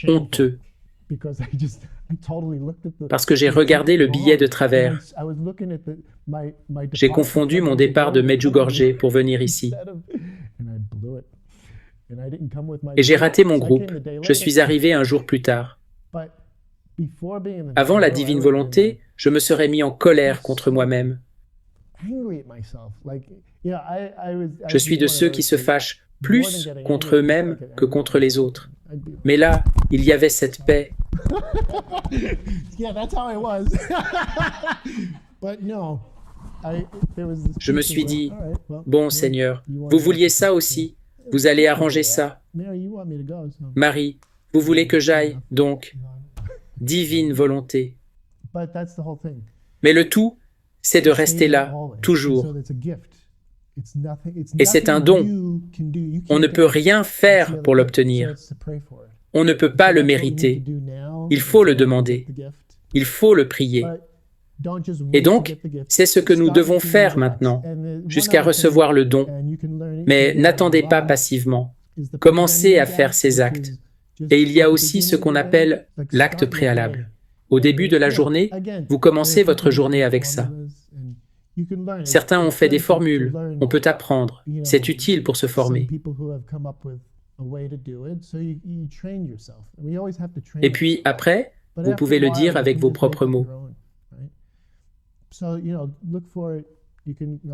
honteux, parce que j'ai regardé le billet de travers. J'ai confondu mon départ de Medjugorje pour venir ici. Et j'ai raté mon groupe. Je suis arrivé un jour plus tard. Avant la divine volonté, je me serais mis en colère contre moi-même. Je suis de ceux qui se fâchent plus contre eux-mêmes que contre les autres. Mais là, il y avait cette paix. Je me suis dit, bon Seigneur, vous vouliez ça aussi, vous allez arranger ça. Marie, vous voulez que j'aille, donc, divine volonté. Mais le tout, c'est de rester là, toujours. Et c'est un don. On ne peut rien faire pour l'obtenir. On ne peut pas le mériter. Il faut le demander. Il faut le prier. Et donc, c'est ce que nous devons faire maintenant, jusqu'à recevoir le don. Mais n'attendez pas passivement. Commencez à faire ces actes. Et il y a aussi ce qu'on appelle l'acte préalable. Au début de la journée, vous commencez votre journée avec ça. Certains ont fait des formules, on peut apprendre, c'est utile pour se former. Et puis après, vous pouvez le dire avec vos propres mots.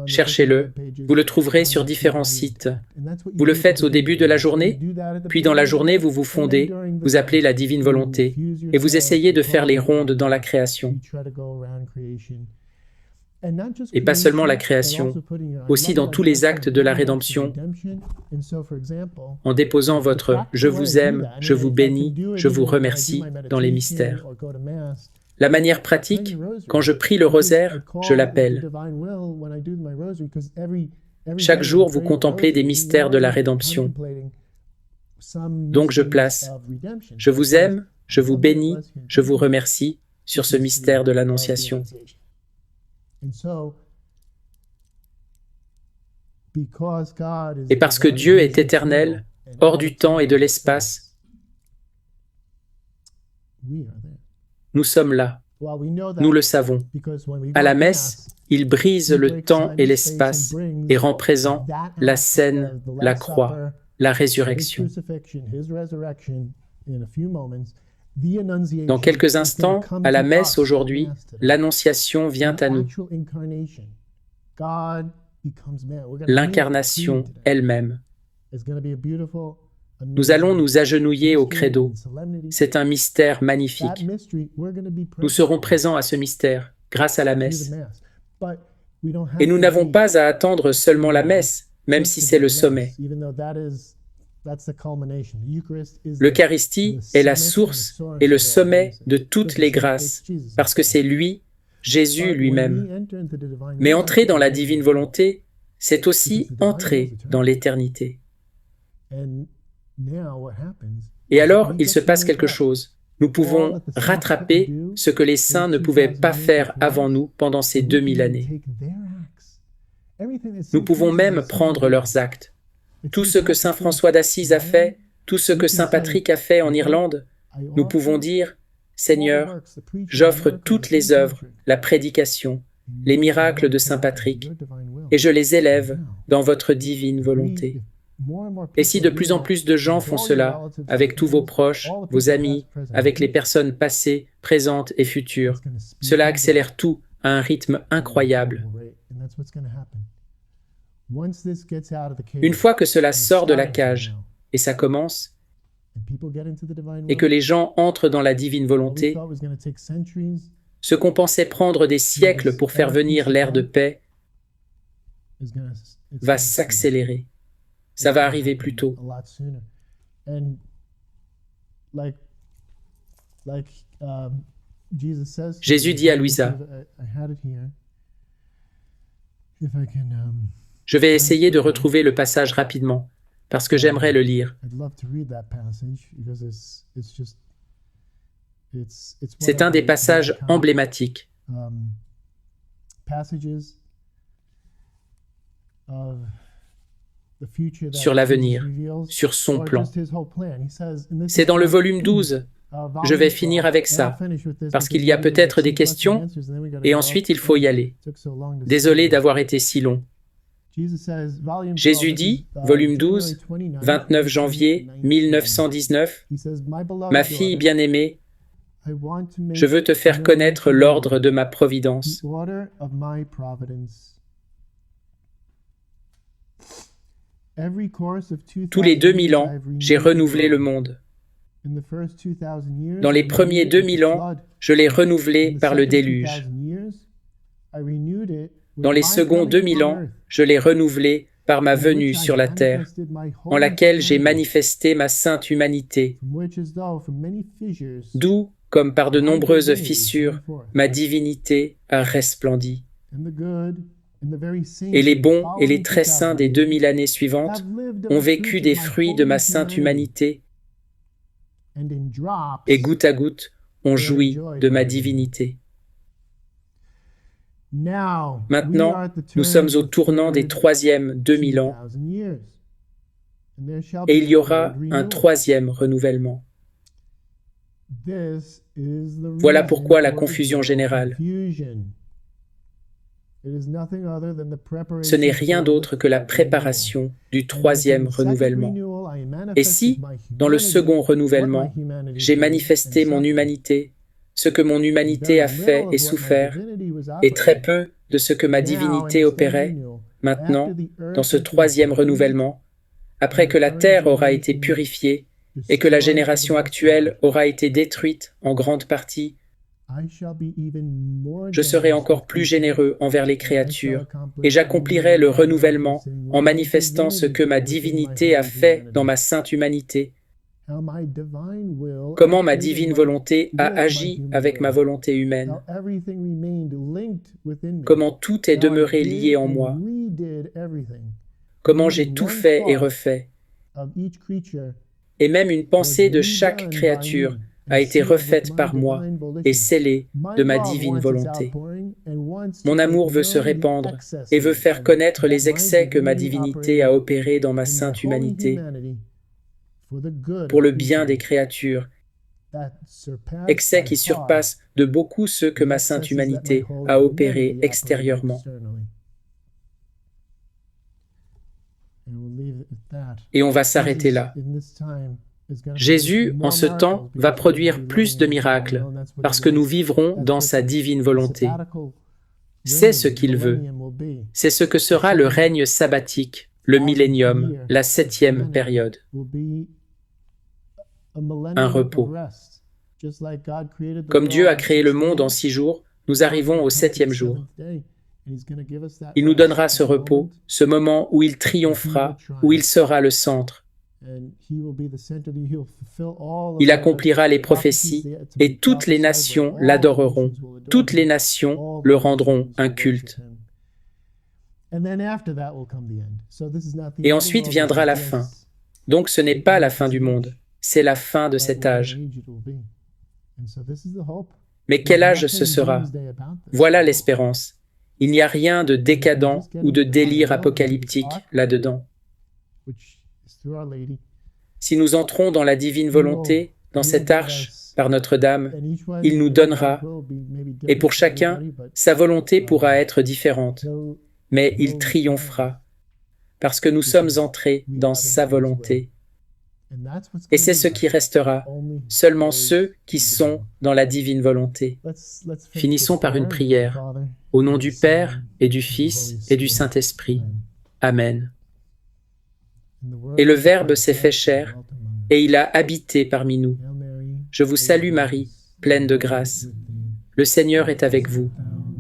Cherchez-le, vous le trouverez sur différents sites. Vous le faites au début de la journée, puis dans la journée vous vous fondez, vous appelez la divine volonté, et vous essayez de faire les rondes dans la création. Et pas seulement la création, aussi dans tous les actes de la rédemption, en déposant votre « je vous aime, je vous bénis, je vous remercie » dans les mystères. La manière pratique, quand je prie le rosaire, je l'appelle. Chaque jour, vous contemplez des mystères de la rédemption. Donc je place « je vous aime, je vous bénis, je vous remercie » sur ce mystère de l'Annonciation. Et parce que Dieu est éternel, hors du temps et de l'espace, nous sommes là, nous le savons. À la messe, il brise le temps et l'espace et rend présent la scène, la croix, la résurrection. Dans quelques instants, à la messe aujourd'hui, l'Annonciation vient à nous. L'incarnation elle-même. Nous allons nous agenouiller au credo. C'est un mystère magnifique. Nous serons présents à ce mystère grâce à la messe. Et nous n'avons pas à attendre seulement la messe, même si c'est le sommet. L'Eucharistie est la source et le sommet de toutes les grâces, parce que c'est lui, Jésus lui-même. Mais entrer dans la divine volonté, c'est aussi entrer dans l'éternité. Et alors, il se passe quelque chose. Nous pouvons rattraper ce que les saints ne pouvaient pas faire avant nous pendant ces 2000 années. Nous pouvons même prendre leurs actes. Tout ce que saint François d'Assise a fait, tout ce que saint Patrick a fait en Irlande, nous pouvons dire « Seigneur, j'offre toutes les œuvres, la prédication, les miracles de saint Patrick, et je les élève dans votre divine volonté. » Et si de plus en plus de gens font cela, avec tous vos proches, vos amis, avec les personnes passées, présentes et futures, cela accélère tout à un rythme incroyable. Une fois que cela sort de la cage, et ça commence, et que les gens entrent dans la divine volonté, ce qu'on pensait prendre des siècles pour faire venir l'ère de paix va s'accélérer. Ça va arriver plus tôt. Jésus dit à Louisa, je vais essayer de retrouver le passage rapidement, parce que j'aimerais le lire. C'est un des passages emblématiques. Sur l'avenir, sur son plan. C'est dans le volume 12. Je vais finir avec ça, parce qu'il y a peut-être des questions, et ensuite il faut y aller. Désolé d'avoir été si long. Jésus dit, volume 12, 29 janvier 1919, « Ma fille bien-aimée, je veux te faire connaître l'ordre de ma providence. Tous les 2000 ans, j'ai renouvelé le monde. Dans les premiers 2000 ans, je l'ai renouvelé par le déluge. Dans les seconds 2000 ans, je l'ai renouvelé par ma venue sur la terre, en laquelle j'ai manifesté ma sainte humanité, d'où, comme par de nombreuses fissures, ma divinité a resplendi. Et les bons et les très saints des 2000 années suivantes ont vécu des fruits de ma sainte humanité et goutte à goutte ont joui de ma divinité. Maintenant, nous sommes au tournant des 3e 2000 ans et il y aura un 3e renouvellement. Voilà pourquoi la confusion générale. Ce n'est rien d'autre que la préparation du 3e renouvellement. Et si, dans le second renouvellement, j'ai manifesté mon humanité, ce que mon humanité a fait et souffert, et très peu de ce que ma divinité opérait, maintenant, dans ce 3e renouvellement, après que la terre aura été purifiée et que la génération actuelle aura été détruite en grande partie, Je serai encore plus généreux envers les créatures et j'accomplirai le renouvellement en manifestant ce que ma divinité a fait dans ma sainte humanité, comment ma divine volonté a agi avec ma volonté humaine, comment tout est demeuré lié en moi, comment j'ai tout fait et refait, et même une pensée de chaque créature a été refaite par moi et scellée de ma divine volonté. Mon amour veut se répandre et veut faire connaître les excès que ma divinité a opérés dans ma sainte humanité pour le bien des créatures, excès qui surpassent de beaucoup ceux que ma sainte humanité a opérés extérieurement. Et on va s'arrêter là. Jésus, en ce temps, va produire plus de miracles, parce que nous vivrons dans sa divine volonté. C'est ce qu'il veut. C'est ce que sera le règne sabbatique, le millénium, la 7e période. Un repos. Comme Dieu a créé le monde en 6 jours, nous arrivons au 7e jour. Il nous donnera ce repos, ce moment où il triomphera, où il sera le centre. Il accomplira les prophéties et toutes les nations l'adoreront. Toutes les nations le rendront un culte. Et ensuite viendra la fin. Donc ce n'est pas la fin du monde, c'est la fin de cet âge. Mais quel âge ce sera? Voilà l'espérance. Il n'y a rien de décadent ou de délire apocalyptique là-dedans. Si nous entrons dans la divine volonté, dans cette arche, par Notre-Dame, il nous donnera, et pour chacun, sa volonté pourra être différente, mais il triomphera, parce que nous sommes entrés dans sa volonté. Et c'est ce qui restera, seulement ceux qui sont dans la divine volonté. Finissons par une prière, au nom du Père, et du Fils, et du Saint-Esprit. Amen. Et le Verbe s'est fait chair, et il a habité parmi nous. Je vous salue Marie, pleine de grâce. Le Seigneur est avec vous.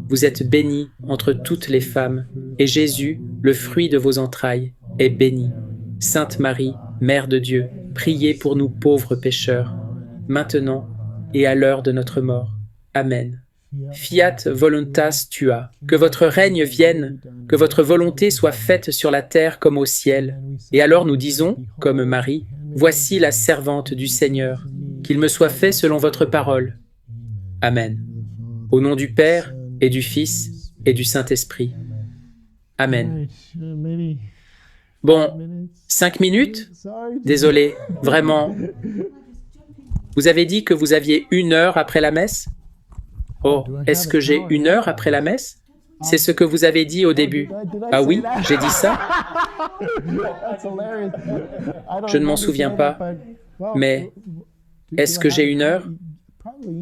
Vous êtes bénie entre toutes les femmes, et Jésus, le fruit de vos entrailles, est béni. Sainte Marie, Mère de Dieu, priez pour nous pauvres pécheurs, maintenant et à l'heure de notre mort. Amen. Fiat voluntas tua, que votre règne vienne, que votre volonté soit faite sur la terre comme au ciel. Et alors nous disons, comme Marie, voici la servante du Seigneur, qu'il me soit fait selon votre parole. Amen. Au nom du Père, et du Fils, et du Saint-Esprit. Amen. Bon, 5 minutes? Désolé, vraiment. Vous avez dit que vous aviez 1 heure après la messe? Oh, est-ce que j'ai 1 heure après la messe? C'est ce que vous avez dit au début. Ah oui, j'ai dit ça? Je ne m'en souviens pas. Mais est-ce que j'ai 1 heure?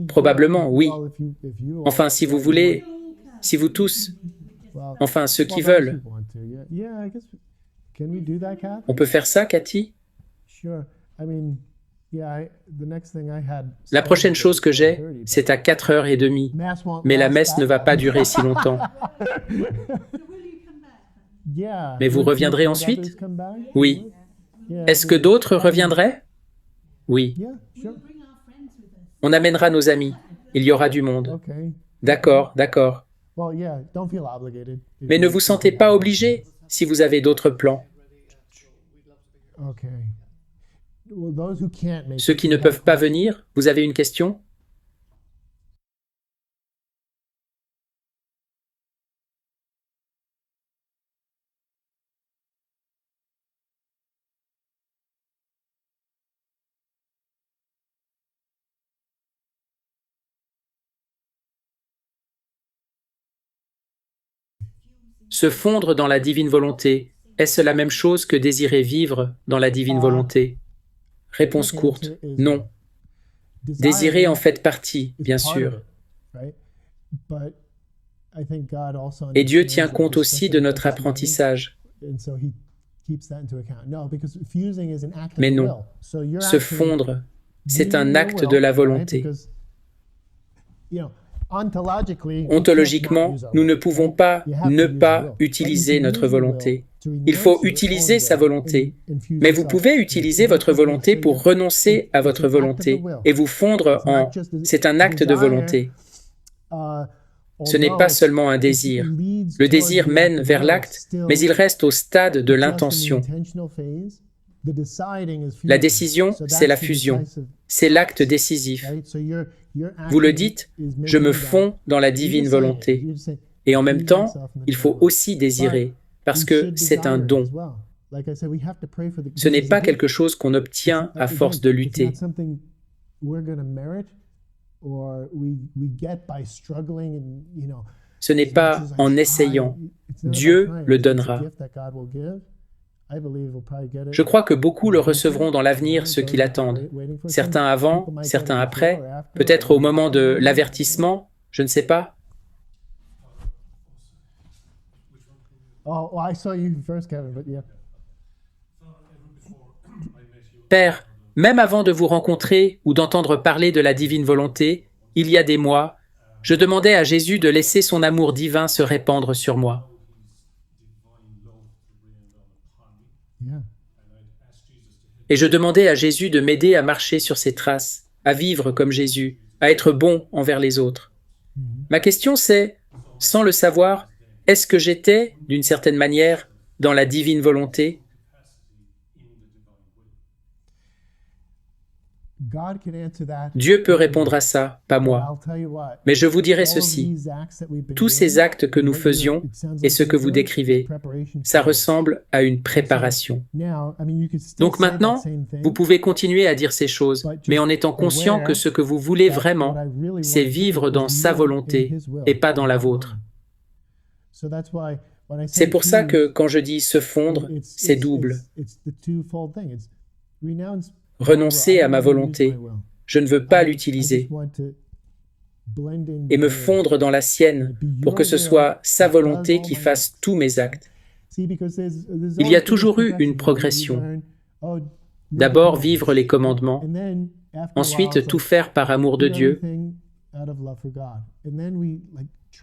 Probablement, oui. Enfin, si vous voulez, si vous tous, enfin, ceux qui veulent. On peut faire ça, Cathy? La prochaine chose que j'ai, c'est à 4h30. Mais la messe ne va pas durer si longtemps. Mais vous reviendrez ensuite? Oui. Est-ce que d'autres reviendraient? Oui. On amènera nos amis. Il y aura du monde. D'accord, d'accord. Mais ne vous sentez pas obligé si vous avez d'autres plans. Ceux qui ne peuvent pas venir, vous avez une question? Se fondre dans la divine volonté, est-ce la même chose que désirer vivre dans la divine volonté? Réponse courte, non. Désirer en fait partie, bien sûr. Et Dieu tient compte aussi de notre apprentissage. Mais non, se fondre, c'est un acte de la volonté. Ontologiquement, nous ne pouvons pas ne pas utiliser notre volonté. Il faut utiliser sa volonté. Mais vous pouvez utiliser votre volonté pour renoncer à votre volonté et vous fondre en... C'est un acte de volonté. Ce n'est pas seulement un désir. Le désir mène vers l'acte, mais il reste au stade de l'intention. La décision, c'est la fusion. C'est l'acte décisif. Vous le dites, je me fonds dans la divine volonté. Et en même temps, il faut aussi désirer, parce que c'est un don. Ce n'est pas quelque chose qu'on obtient à force de lutter. Ce n'est pas en essayant. Dieu le donnera. Je crois que beaucoup le recevront dans l'avenir, ceux qui l'attendent. Certains avant, certains après, peut-être au moment de l'avertissement, je ne sais pas. Père, même avant de vous rencontrer ou d'entendre parler de la divine volonté, il y a des mois, je demandais à Jésus de laisser son amour divin se répandre sur moi. Et je demandais à Jésus de m'aider à marcher sur ses traces, à vivre comme Jésus, à être bon envers les autres. Ma question c'est, sans le savoir, est-ce que j'étais, d'une certaine manière, dans la divine volonté ? Dieu peut répondre à ça, pas moi. Mais je vous dirai ceci, tous ces actes que nous faisions et ce que vous décrivez, ça ressemble à une préparation. Donc maintenant, vous pouvez continuer à dire ces choses, mais en étant conscient que ce que vous voulez vraiment, c'est vivre dans sa volonté et pas dans la vôtre. C'est pour ça que quand je dis se fondre, c'est double. Renoncer à ma volonté, je ne veux pas l'utiliser, et me fondre dans la sienne pour que ce soit sa volonté qui fasse tous mes actes. Il y a toujours eu une progression. D'abord vivre les commandements, ensuite tout faire par amour de Dieu,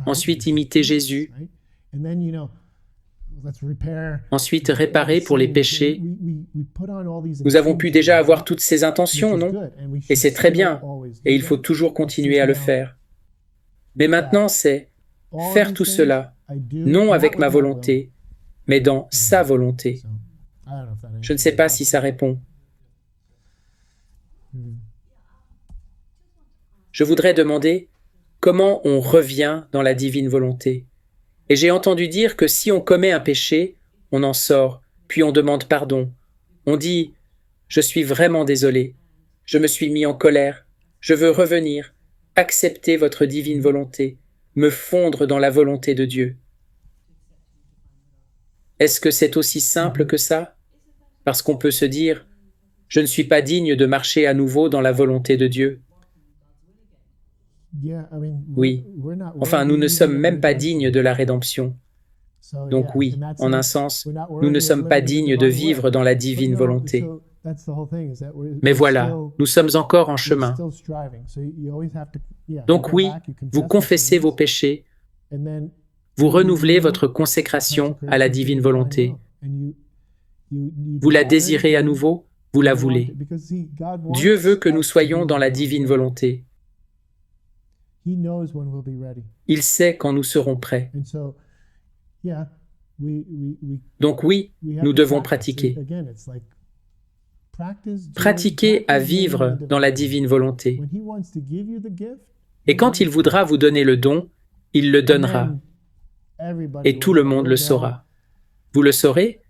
ensuite imiter Jésus, ensuite réparer pour les péchés. Nous avons pu déjà avoir toutes ces intentions, non? Et c'est très bien, et il faut toujours continuer à le faire. Mais maintenant, c'est faire tout cela, non avec ma volonté, mais dans sa volonté. Je ne sais pas si ça répond. Je voudrais demander comment on revient dans la divine volonté. Et j'ai entendu dire que si on commet un péché, on en sort, puis on demande pardon. On dit « Je suis vraiment désolé, je me suis mis en colère, je veux revenir, accepter votre divine volonté, me fondre dans la volonté de Dieu. » Est-ce que c'est aussi simple que ça? Parce qu'on peut se dire « Je ne suis pas digne de marcher à nouveau dans la volonté de Dieu. » Oui, enfin nous ne sommes même pas dignes de la rédemption. Donc oui, en un sens, nous ne sommes pas dignes de vivre dans la divine volonté. Mais voilà, nous sommes encore en chemin. Donc oui, vous confessez vos péchés, vous renouvelez votre consécration à la divine volonté. Vous la désirez à nouveau, vous la voulez. Dieu veut que nous soyons dans la divine volonté. Il sait quand nous serons prêts. Donc oui, nous devons pratiquer. Pratiquer à vivre dans la divine volonté. Et quand il voudra vous donner le don, il le donnera. Et tout le monde le saura. Vous le saurez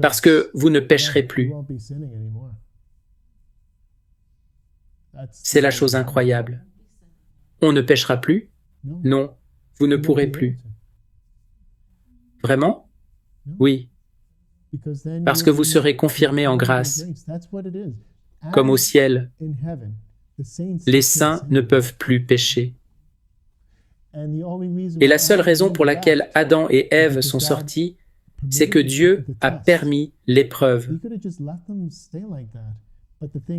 parce que vous ne pécherez plus. C'est la chose incroyable. On ne péchera plus? Non, vous ne pourrez plus. Vraiment? Oui. Parce que vous serez confirmés en grâce. Comme au ciel, les saints ne peuvent plus pécher. Et la seule raison pour laquelle Adam et Ève sont sortis, c'est que Dieu a permis l'épreuve.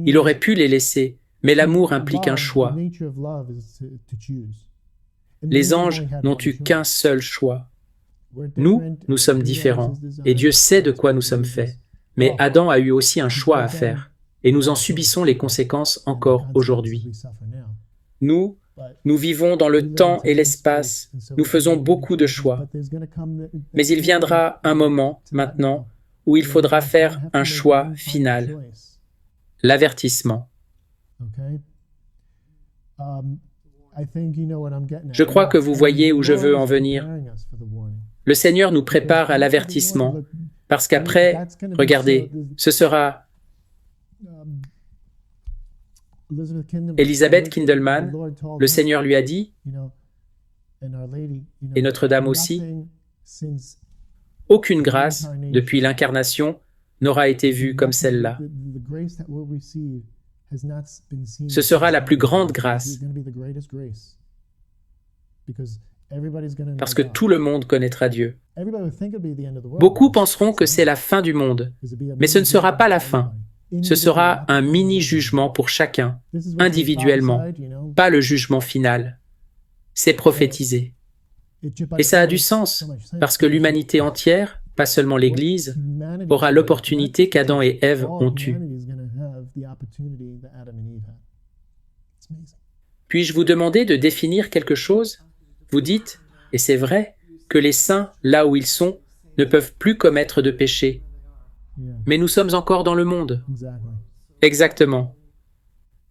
Il aurait pu les laisser, Mais l'amour implique un choix. Les anges n'ont eu qu'un seul choix. Nous sommes différents, et Dieu sait de quoi nous sommes faits. Mais Adam a eu aussi un choix à faire, et nous en subissons les conséquences encore aujourd'hui. Nous vivons dans le temps et l'espace, nous faisons beaucoup de choix. Mais il viendra un moment, maintenant, où il faudra faire un choix final. L'avertissement. Je crois que vous voyez où je veux en venir. Le Seigneur nous prépare à l'avertissement, parce qu'après, regardez, ce sera Elizabeth Kindelman, le Seigneur lui a dit, et Notre-Dame aussi, aucune grâce, depuis l'incarnation, n'aura été vue comme celle-là. Ce sera la plus grande grâce, parce que tout le monde connaîtra Dieu. Beaucoup penseront que c'est la fin du monde, mais ce ne sera pas la fin. Ce sera un mini-jugement pour chacun, individuellement, pas le jugement final. C'est prophétisé. Et ça a du sens, parce que l'humanité entière, pas seulement l'Église, aura l'opportunité qu'Adam et Ève ont eue. Puis-je vous demander de définir quelque chose? Vous dites, et c'est vrai, que les saints, là où ils sont, ne peuvent plus commettre de péché. Mais nous sommes encore dans le monde. Exactement.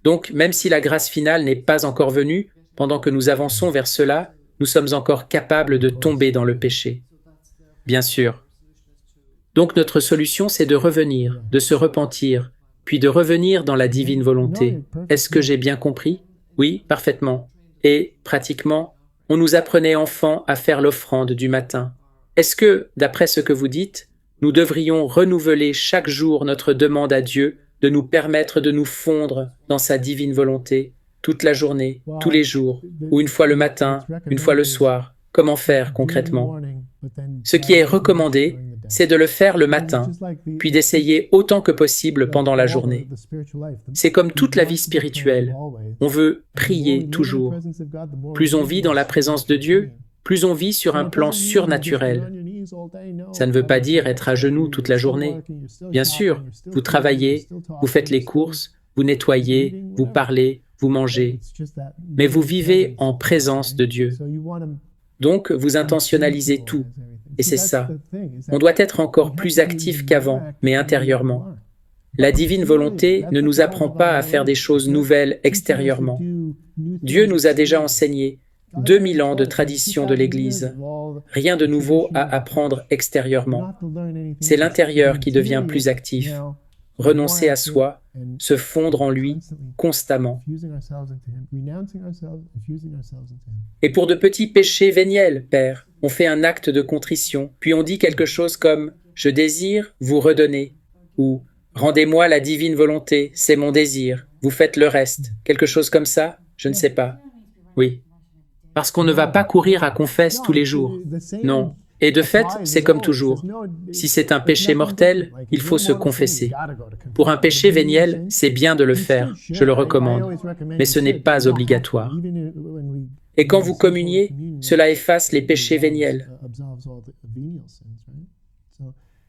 Donc, même si la grâce finale n'est pas encore venue, pendant que nous avançons vers cela, nous sommes encore capables de tomber dans le péché. Bien sûr. Donc notre solution, c'est de revenir, de se repentir, puis de revenir dans la divine volonté. Est-ce que j'ai bien compris? Oui, parfaitement. Et, pratiquement, on nous apprenait enfants à faire l'offrande du matin. Est-ce que, d'après ce que vous dites, nous devrions renouveler chaque jour notre demande à Dieu de nous permettre de nous fondre dans sa divine volonté, toute la journée, tous les jours, ou une fois le matin, une fois le soir? Comment faire concrètement? Ce qui est recommandé, c'est de le faire le matin, puis d'essayer autant que possible pendant la journée. C'est comme toute la vie spirituelle. On veut prier toujours. Plus on vit dans la présence de Dieu, plus on vit sur un plan surnaturel. Ça ne veut pas dire être à genoux toute la journée. Bien sûr, vous travaillez, vous faites les courses, vous nettoyez, vous parlez, vous mangez, mais vous vivez en présence de Dieu. Donc, vous intentionnalisez tout. Et c'est ça. On doit être encore plus actif qu'avant, mais intérieurement. La divine volonté ne nous apprend pas à faire des choses nouvelles extérieurement. Dieu nous a déjà enseigné 2000 ans de tradition de l'Église. Rien de nouveau à apprendre extérieurement. C'est l'intérieur qui devient plus actif. Renoncer à soi, se fondre en lui constamment. Et pour de petits péchés véniels, Père, on fait un acte de contrition, puis on dit quelque chose comme « Je désire vous redonner » ou « Rendez-moi la divine volonté, c'est mon désir, vous faites le reste », quelque chose comme ça, je ne sais pas. Oui. Parce qu'on ne va pas courir à confesse tous les jours. Non. Et de fait, c'est comme toujours. Si c'est un péché mortel, il faut se confesser. Pour un péché véniel, c'est bien de le faire, je le recommande, mais ce n'est pas obligatoire. Et quand vous communiez, cela efface les péchés véniels.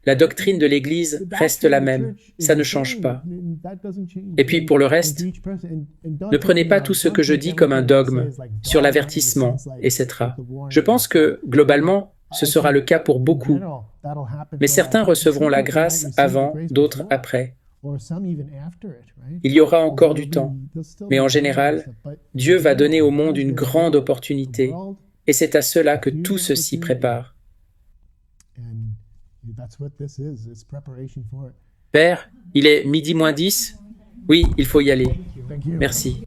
La doctrine de l'Église reste la même, ça ne change pas. Et puis pour le reste, ne prenez pas tout ce que je dis comme un dogme sur l'avertissement, etc. Je pense que, globalement, ce sera le cas pour beaucoup, mais certains recevront la grâce avant, d'autres après. Il y aura encore du temps, mais en général, Dieu va donner au monde une grande opportunité, et c'est à cela que tout ceci prépare. Père, il est 12h moins 10. Oui, il faut y aller. Merci.